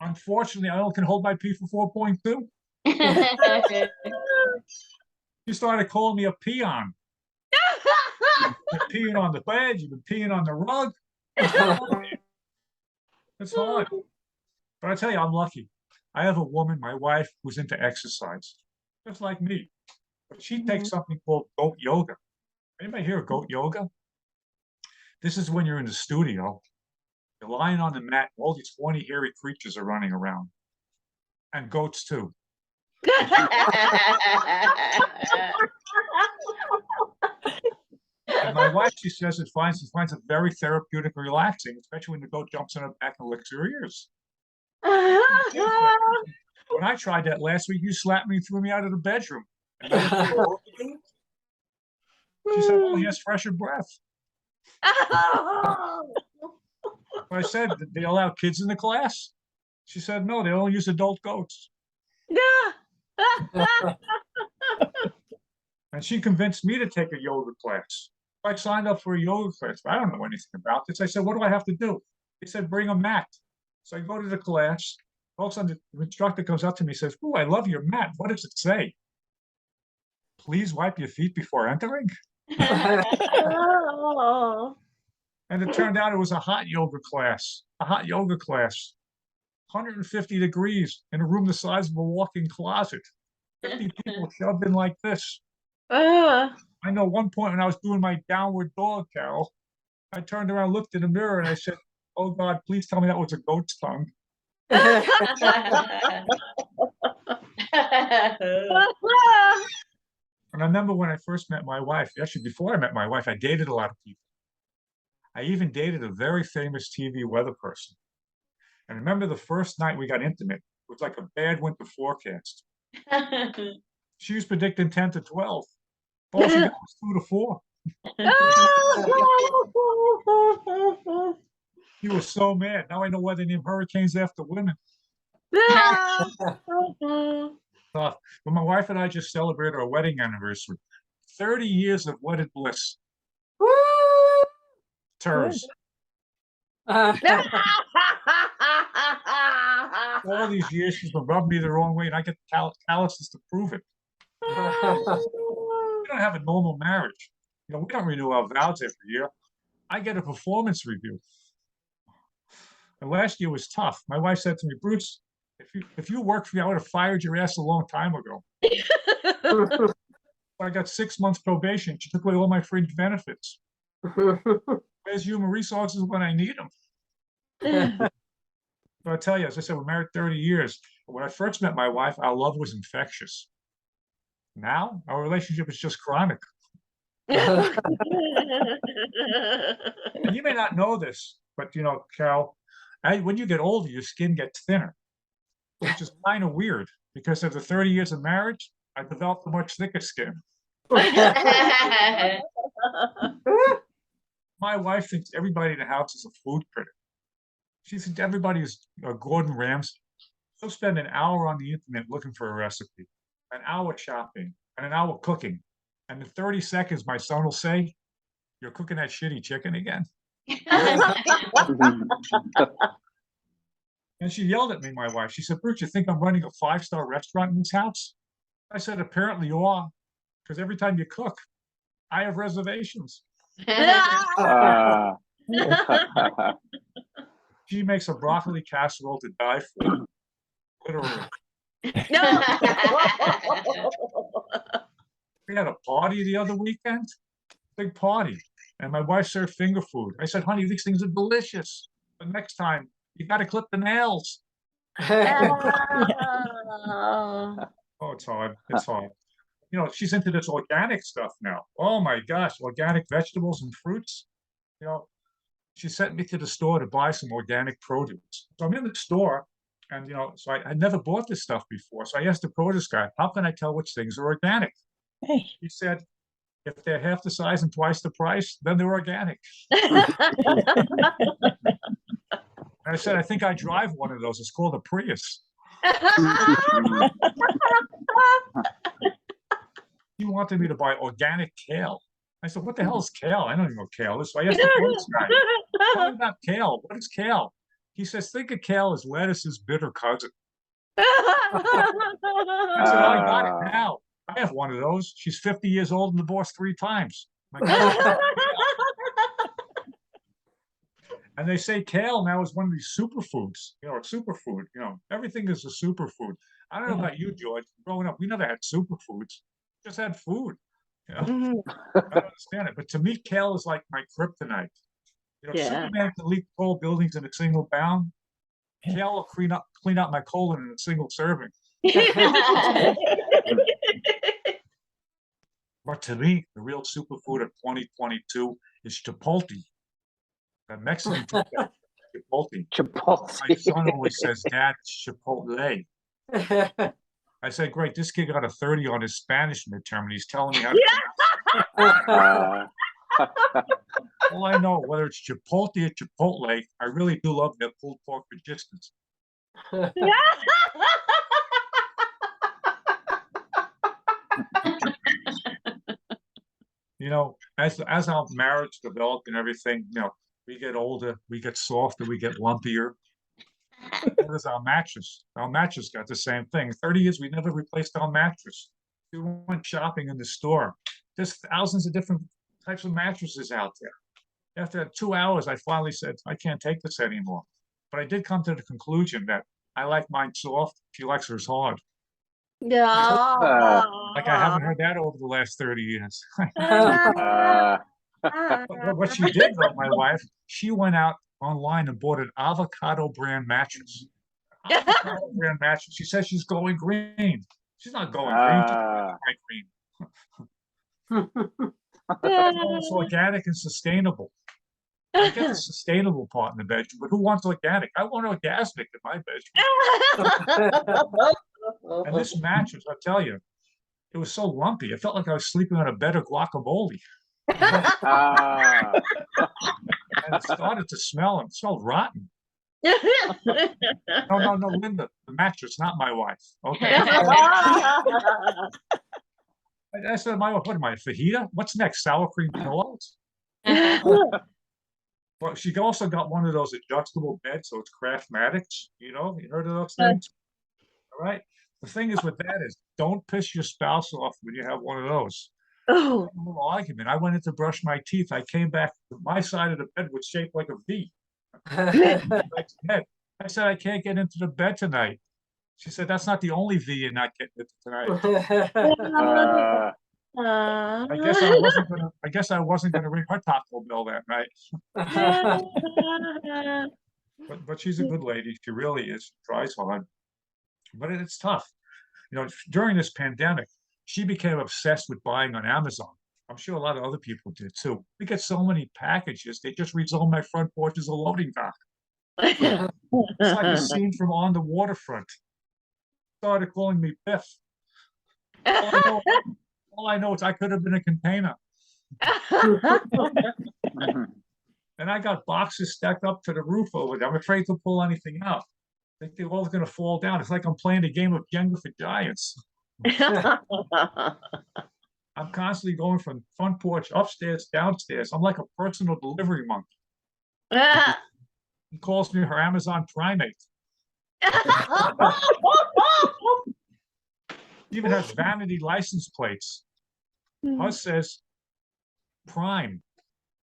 Unfortunately, I only can hold my pee for 4.2. You started calling me a peon. You've been peeing on the bed. You've been peeing on the rug. It's hard. But I tell you, I'm lucky. I have a woman, my wife, who's into exercise, just like me. But she takes something called goat yoga. Anybody hear of goat yoga? This is when you're in the studio, you're lying on the mat, all these horny, hairy creatures are running around. And goats too. And my wife, she says she finds it very therapeutic and relaxing, especially when the goat jumps on her back and licks her ears. When I tried that last week, you slapped me and threw me out of the bedroom. And she said, "Oh, he has fresher breath." I said, "Did they allow kids in the class?" She said, "No, they only use adult goats." And she convinced me to take a yoga class. I signed up for a yoga class. I don't know anything about this. I said, "What do I have to do?" He said, "Bring a mat." So I go to the class. All of a sudden, the instructor comes up to me and says, "Oh, I love your mat. What does it say? Please wipe your feet before entering." And it turned out it was a hot yoga class. 150 degrees in a room the size of a walk-in closet. 50 people shoved in like this. I know one point when I was doing my downward dog, Carol, I turned around, looked in the mirror, and I said, "Oh God, please tell me that was a goat's tongue." And I remember when I first met my wife, actually before I met my wife, I dated a lot of people. I even dated a very famous TV weather person. And I remember the first night we got intimate, it was like a bad winter forecast. She was predicting 10 to 12. All she got was 2 to 4. He was so mad. Now I know why they name hurricanes after women. But my wife and I just celebrated our wedding anniversary. 30 years of wedded bliss. Terms. All these years she's been rubbing me the wrong way, and I get calluses to prove it. We don't have a normal marriage. We don't renew our vows every year. I get a performance review. And last year was tough. My wife said to me, "Bruce, if you worked for me, I would have fired your ass a long time ago." I got 6 months probation. She took away all my fringe benefits. Where's human resources when I need them? But I tell you, as I said, we're married 30 years. When I first met my wife, our love was infectious. Now, our relationship is just chronic. And you may not know this, but Carol, when you get older, your skin gets thinner, which is kind of weird because after 30 years of marriage, I developed a much thicker skin. My wife thinks everybody in the house is a food critic. She thinks everybody is Gordon Ramsay. She'll spend an hour on the internet looking for a recipe, an hour shopping, and an hour cooking. And in 30 seconds, my son will say, "You're cooking that shitty chicken again." And she yelled at me, my wife. She said, "Bruce, you think I'm running a 5-star restaurant in this house?" I said, "Apparently you are, because every time you cook, I have reservations." She makes a broccoli casserole to die for, literally. We had a party the other weekend, big party, and my wife served finger food. I said, "Honey, these things are delicious, but next time you got to clip the nails." Oh, it's hard. It's hard. She's into this organic stuff now. Oh my gosh, organic vegetables and fruits. She sent me to the store to buy some organic produce. So I'm in the store, and so I never bought this stuff before. So I asked the produce guy, "How can I tell which things are organic?" He said, "If they're half the size and twice the price, then they're organic." And I said, "I think I drive one of those. It's called a Prius." He wanted me to buy organic kale. I said, what the hell is kale? I don't even know what kale is. So I asked the police guy, tell me about kale. What is kale? He says, think of kale as lettuce's bitter cousin. I said, I got it now. I have one of those. She's 50 years old and divorced 3 times. And they say kale now is one of these superfoods, a superfood, everything is a superfood. I don't know about you, George. Growing up, we never had superfoods, just had food. I don't understand it. But to me, kale is like my kryptonite. Superman can leap tall buildings in a single bound. Kale will clean out my colon in a single serving. But to me, the real superfood of 2022 is Chipotle. The Mexican Chipotle. Chipotle. My son always says, Dad, it's Chipotle. I said, great, this kid got a 30 on his Spanish midterm, and he's telling me how to all I know, whether it's Chipotle or Chipotle, I really do love their pulled pork for distance. As our marriage developed and everything, we get older, we get softer, we get lumpier. There's our mattress. Our mattress got the same thing. 30 years, we never replaced our mattress. We went shopping in the store. There's thousands of different types of mattresses out there. After 2 hours, I finally said, I can't take this anymore. But I did come to the conclusion that I like mine soft, she likes hers hard. Yeah. Like I haven't heard that over the last 30 years. But what she did, though, my wife, she went out online and bought an avocado brand mattress. Avocado brand mattress. She says she's going green. She's not going green. She's going green. It's organic and sustainable. I get the sustainable part in the bedroom, but who wants organic? I want orgasmic in my bedroom. And this mattress, I tell you, it was so lumpy. It felt like I was sleeping on a bed of guacamole. And it started to smell, and it smelled rotten. No, Linda, the mattress, not my wife. Okay. I said, my wife, what am I, fajita? What's next? Sour cream pillows? Well, she also got one of those adjustable beds, so it's Craftmatics. You heard of those things? All right. The thing is with that is, don't piss your spouse off when you have one of those. Oh. A little argument. I went in to brush my teeth. I came back. My side of the bed was shaped like a V. I said, I can't get into the bed tonight. She said, that's not the only V you're not getting into tonight. I guess I wasn't gonna ring her Taco Bell that night. But she's a good lady. She really is. She tries hard. But it's tough. During this pandemic, she became obsessed with buying on Amazon. I'm sure a lot of other people did too. We get so many packages, they just rezone my front porch as a loading dock. It's like a scene from On the Waterfront. Started calling me Biff. All I know is I could have been a container. And I got boxes stacked up to the roof over there. I'm afraid to pull anything out. I think they're all going to fall down. It's like I'm playing a game of Jenga for giants. I'm constantly going from front porch, upstairs, downstairs. I'm like a personal delivery monkey. He calls me her Amazon primate. He even has vanity license plates. Hers says prime.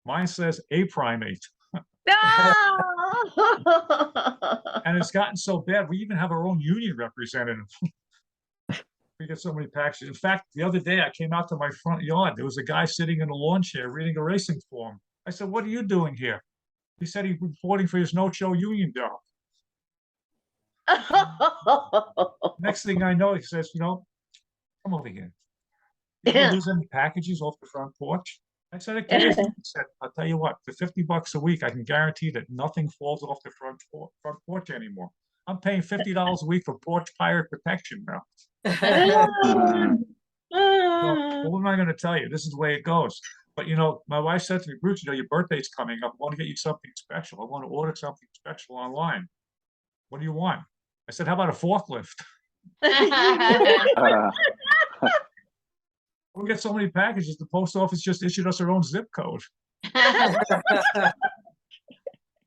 Mine says a primate. And it's gotten so bad, we even have our own union representative. We get so many packages. In fact, the other day I came out to my front yard. There was a guy sitting in a lawn chair reading a racing form. I said, what are you doing here? He said he's reporting for his no-show union job. Next thing I know, he says, come over here. You ever lose any packages off the front porch? I said, okay. He said, I'll tell you what, for $50 a week, I can guarantee that nothing falls off the front porch anymore. I'm paying $50 a week for porch pirate protection now. Well, what am I going to tell you? This is the way it goes. But my wife said to me, Bruce, your birthday's coming up. I want to get you something special. I want to order something special online. What do you want? I said, how about a forklift? We get so many packages, the post office just issued us our own zip code.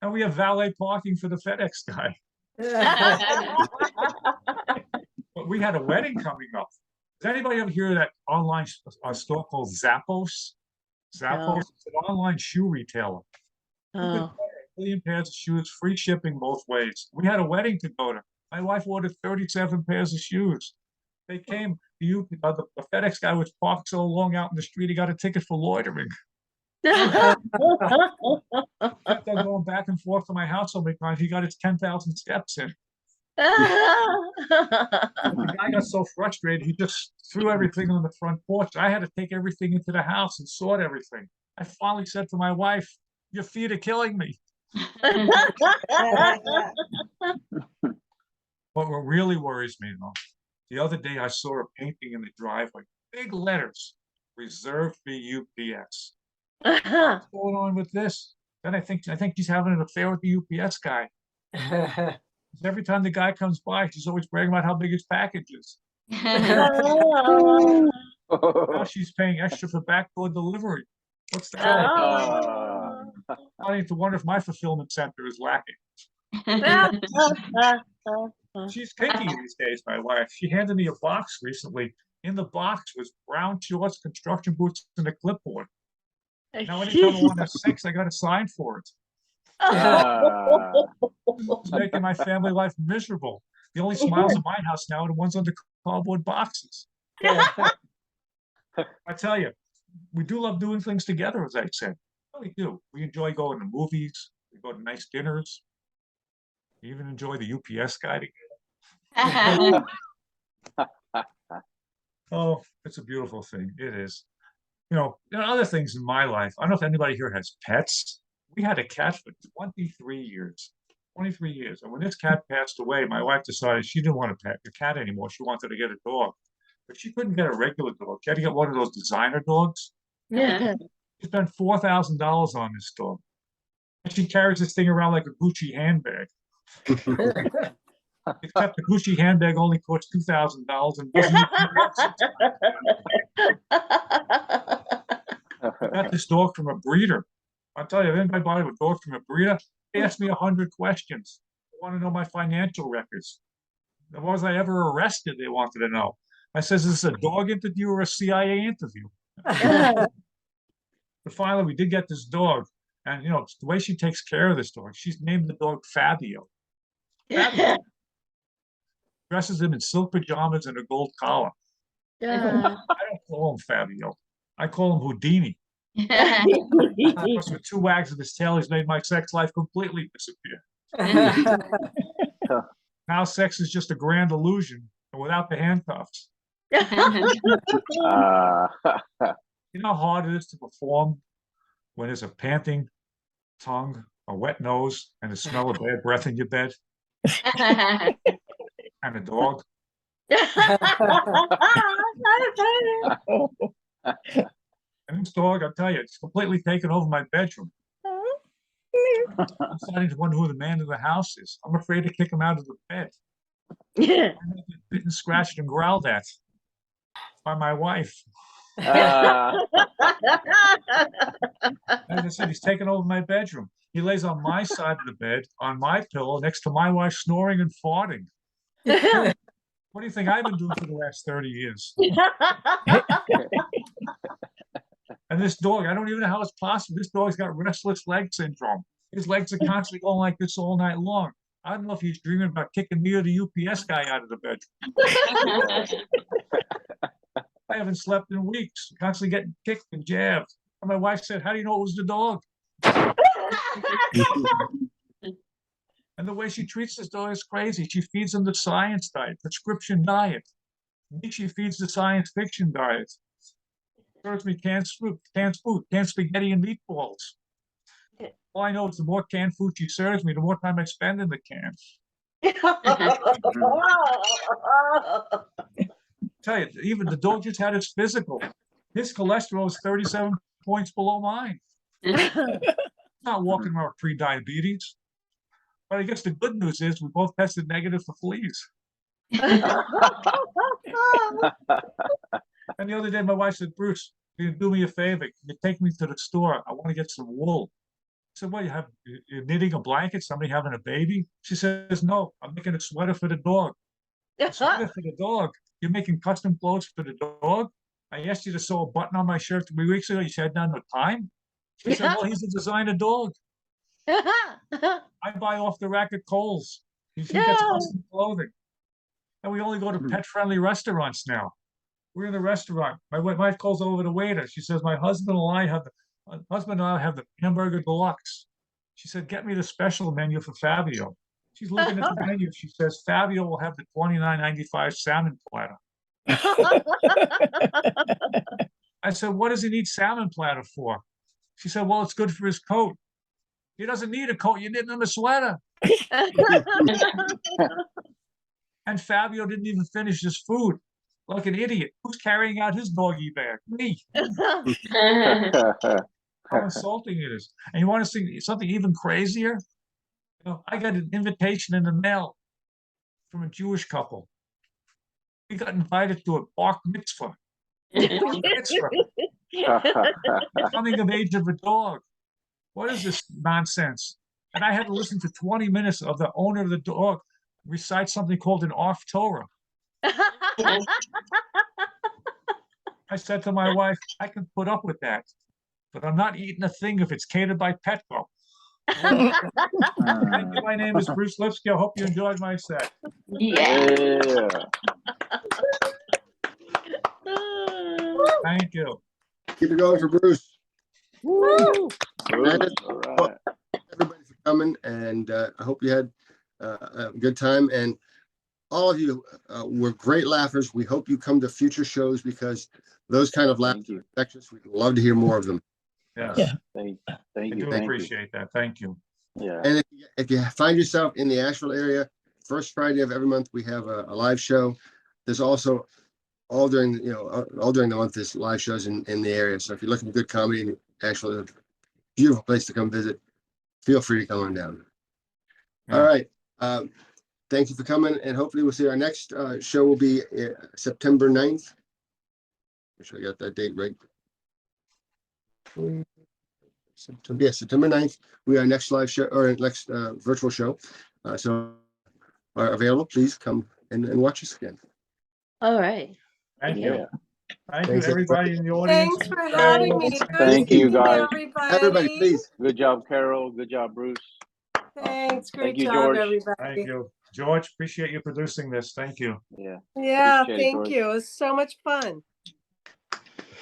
And we have valet parking for the FedEx guy. But we had a wedding coming up. Does anybody ever hear of that online store called Zappos? Zappos is an online shoe retailer. You could Oh. buy a million pairs of shoes, free shipping both ways. We had a wedding to go to. My wife ordered 37 pairs of shoes. They came. The FedEx guy was parked so long out in the street, he got a ticket for loitering. Kept on going back and forth to my house so many times. He got his 10,000 steps in. The guy got so frustrated, he just threw everything on the front porch. I had to take everything into the house and sort everything. I finally said to my wife, "Your feet are killing me." But what really worries me, though, the other day I saw a painting in the driveway, big letters, reserved for UPS. What's going on with this? Then I think she's having an affair with the UPS guy. Every time the guy comes by, she's always bragging about how big his package is. Now she's paying extra for backdoor delivery. What's that? I need to wonder if my fulfillment center is lacking. She's kinky these days, my wife. She handed me a box recently. In the box was brown shorts, construction boots, and a clipboard. Now, anytime I want to have sex, I got to sign for it. It's making my family life miserable. The only smiles in my house now are the ones on the cardboard boxes. I tell you, we do love doing things together, as I said. We really do. We enjoy going to movies. We go to nice dinners. We even enjoy the UPS guy together. Oh, it's a beautiful thing. It is. There are other things in my life. I don't know if anybody here has pets. We had a cat for 23 years. 23 years. And when this cat passed away, my wife decided she didn't want to pet the cat anymore. She wanted to get a dog. But she couldn't get a regular dog. She had to get one of those designer dogs. She spent $4,000 on this dog. And she carries this thing around like a Gucci handbag. Except the Gucci handbag only costs $2,000 and doesn't I got this dog from a breeder. I'll tell you, if anybody bought a dog from a breeder, they asked me 100 questions. They want to know my financial records. Was I ever arrested? They wanted to know. I says, is this a dog interview or a CIA interview? But finally, we did get this dog. And, the way she takes care of this dog, she's named the dog Fabio. Fabio. Dresses him in silk pajamas and a gold collar. I don't call him Fabio. I call him Houdini. Because with 2 wags of his tail, he's made my sex life completely disappear. Now sex is just a grand illusion, without the handcuffs. You know how hard it is to perform when there's a panting tongue, a wet nose, and the smell of bad breath in your bed? And a dog. And this dog, I'll tell you, it's completely taken over my bedroom. I'm starting to wonder who the man of the house is. I'm afraid to kick him out of the bed. I'm bitten, scratched, and growled at by my wife. As I said, he's taken over my bedroom. He lays on my side of the bed, on my pillow, next to my wife, snoring and farting. What do you think I've been doing for the last 30 years? And this dog, I don't even know how it's possible. This dog's got restless leg syndrome. His legs are constantly going like this all night long. I don't know if he's dreaming about kicking me or the UPS guy out of the bedroom. I haven't slept in weeks, constantly getting kicked and jabbed. And my wife said, "How do you know it was the dog?" And the way she treats this dog is crazy. She feeds him the science diet, prescription diet. Me, she feeds the science fiction diet. Serves me canned spaghetti and meatballs. All I know is the more canned food she serves me, the more time I spend in the cans. Tell you, even the dog just had his physical. His cholesterol is 37 points below mine. Not walking around with pre-diabetes. But I guess the good news is we both tested negative for fleas. And the other day, my wife said, Bruce, can you do me a favor? Can you take me to the store? I want to get some wool. I said, what, you're knitting a blanket? Somebody having a baby? She says, no, I'm making a sweater for the dog. A sweater for the dog? You're making custom clothes for the dog? I asked you to sew a button on my shirt 3 weeks ago. You said no time. She said, well, he's a designer dog. I buy off the rack at Kohl's. He gets custom clothing. And we only go to pet-friendly restaurants now. We're in the restaurant. My wife calls over the waiter. She says, my husband and I have the hamburger deluxe. She said, get me the special menu for Fabio. She's looking at the menu. She says, Fabio will have the $29.95 salmon platter. I said, what does he need salmon platter for? She said, well, it's good for his coat. He doesn't need a coat. You knitting him a sweater. And Fabio didn't even finish his food. Like an idiot. Who's carrying out his doggy bag? Me. How insulting it is. And you want to see something even crazier? You know, I got an invitation in the mail from a Jewish couple. We got invited to a bar mitzvah. Coming of age of a dog. What is this nonsense? And I had to listen to 20 minutes of the owner of the dog recite something called an off Torah. I said to my wife, I can put up with that, but I'm not eating a thing if it's catered by Petco. Thank you. My name is Bruce Lipsky. I hope you enjoyed my set. Yeah. Thank you. Keep it going for Bruce. Woo. And All right. everybody for coming, and I hope you had a good time. And all of you were great laughers. We hope you come to future shows because those kind of laughs Thank you. are infectious. We'd love to hear more of them. Yes, Yeah. Thank I you. do Thank appreciate that. Thank you. you. Yeah. And if you find yourself in the Asheville area, first Friday of every month, we have a live show. There's also all during the month, there's live shows in the area. So if you're looking for good comedy in Asheville, it's a beautiful place to come visit. Feel free to come on down. Yeah. All right. Thank you for coming, and hopefully we'll see our next show will be September 9th. Make sure I got that date right. September 9th. We are next live show or next virtual show. So are available. Please come and watch us again. All right. Thank Yeah. you. Thank you, Thanks, everybody in the audience. Thanks for having me. Thank you, guys. Everybody, please. Good job, Carol. Good job, Bruce. Thanks. Great Thank you, job, George. everybody. Thank you. George, appreciate you producing this. Thank you. Yeah. Yeah, Appreciate it, thank George. you. It was so much fun.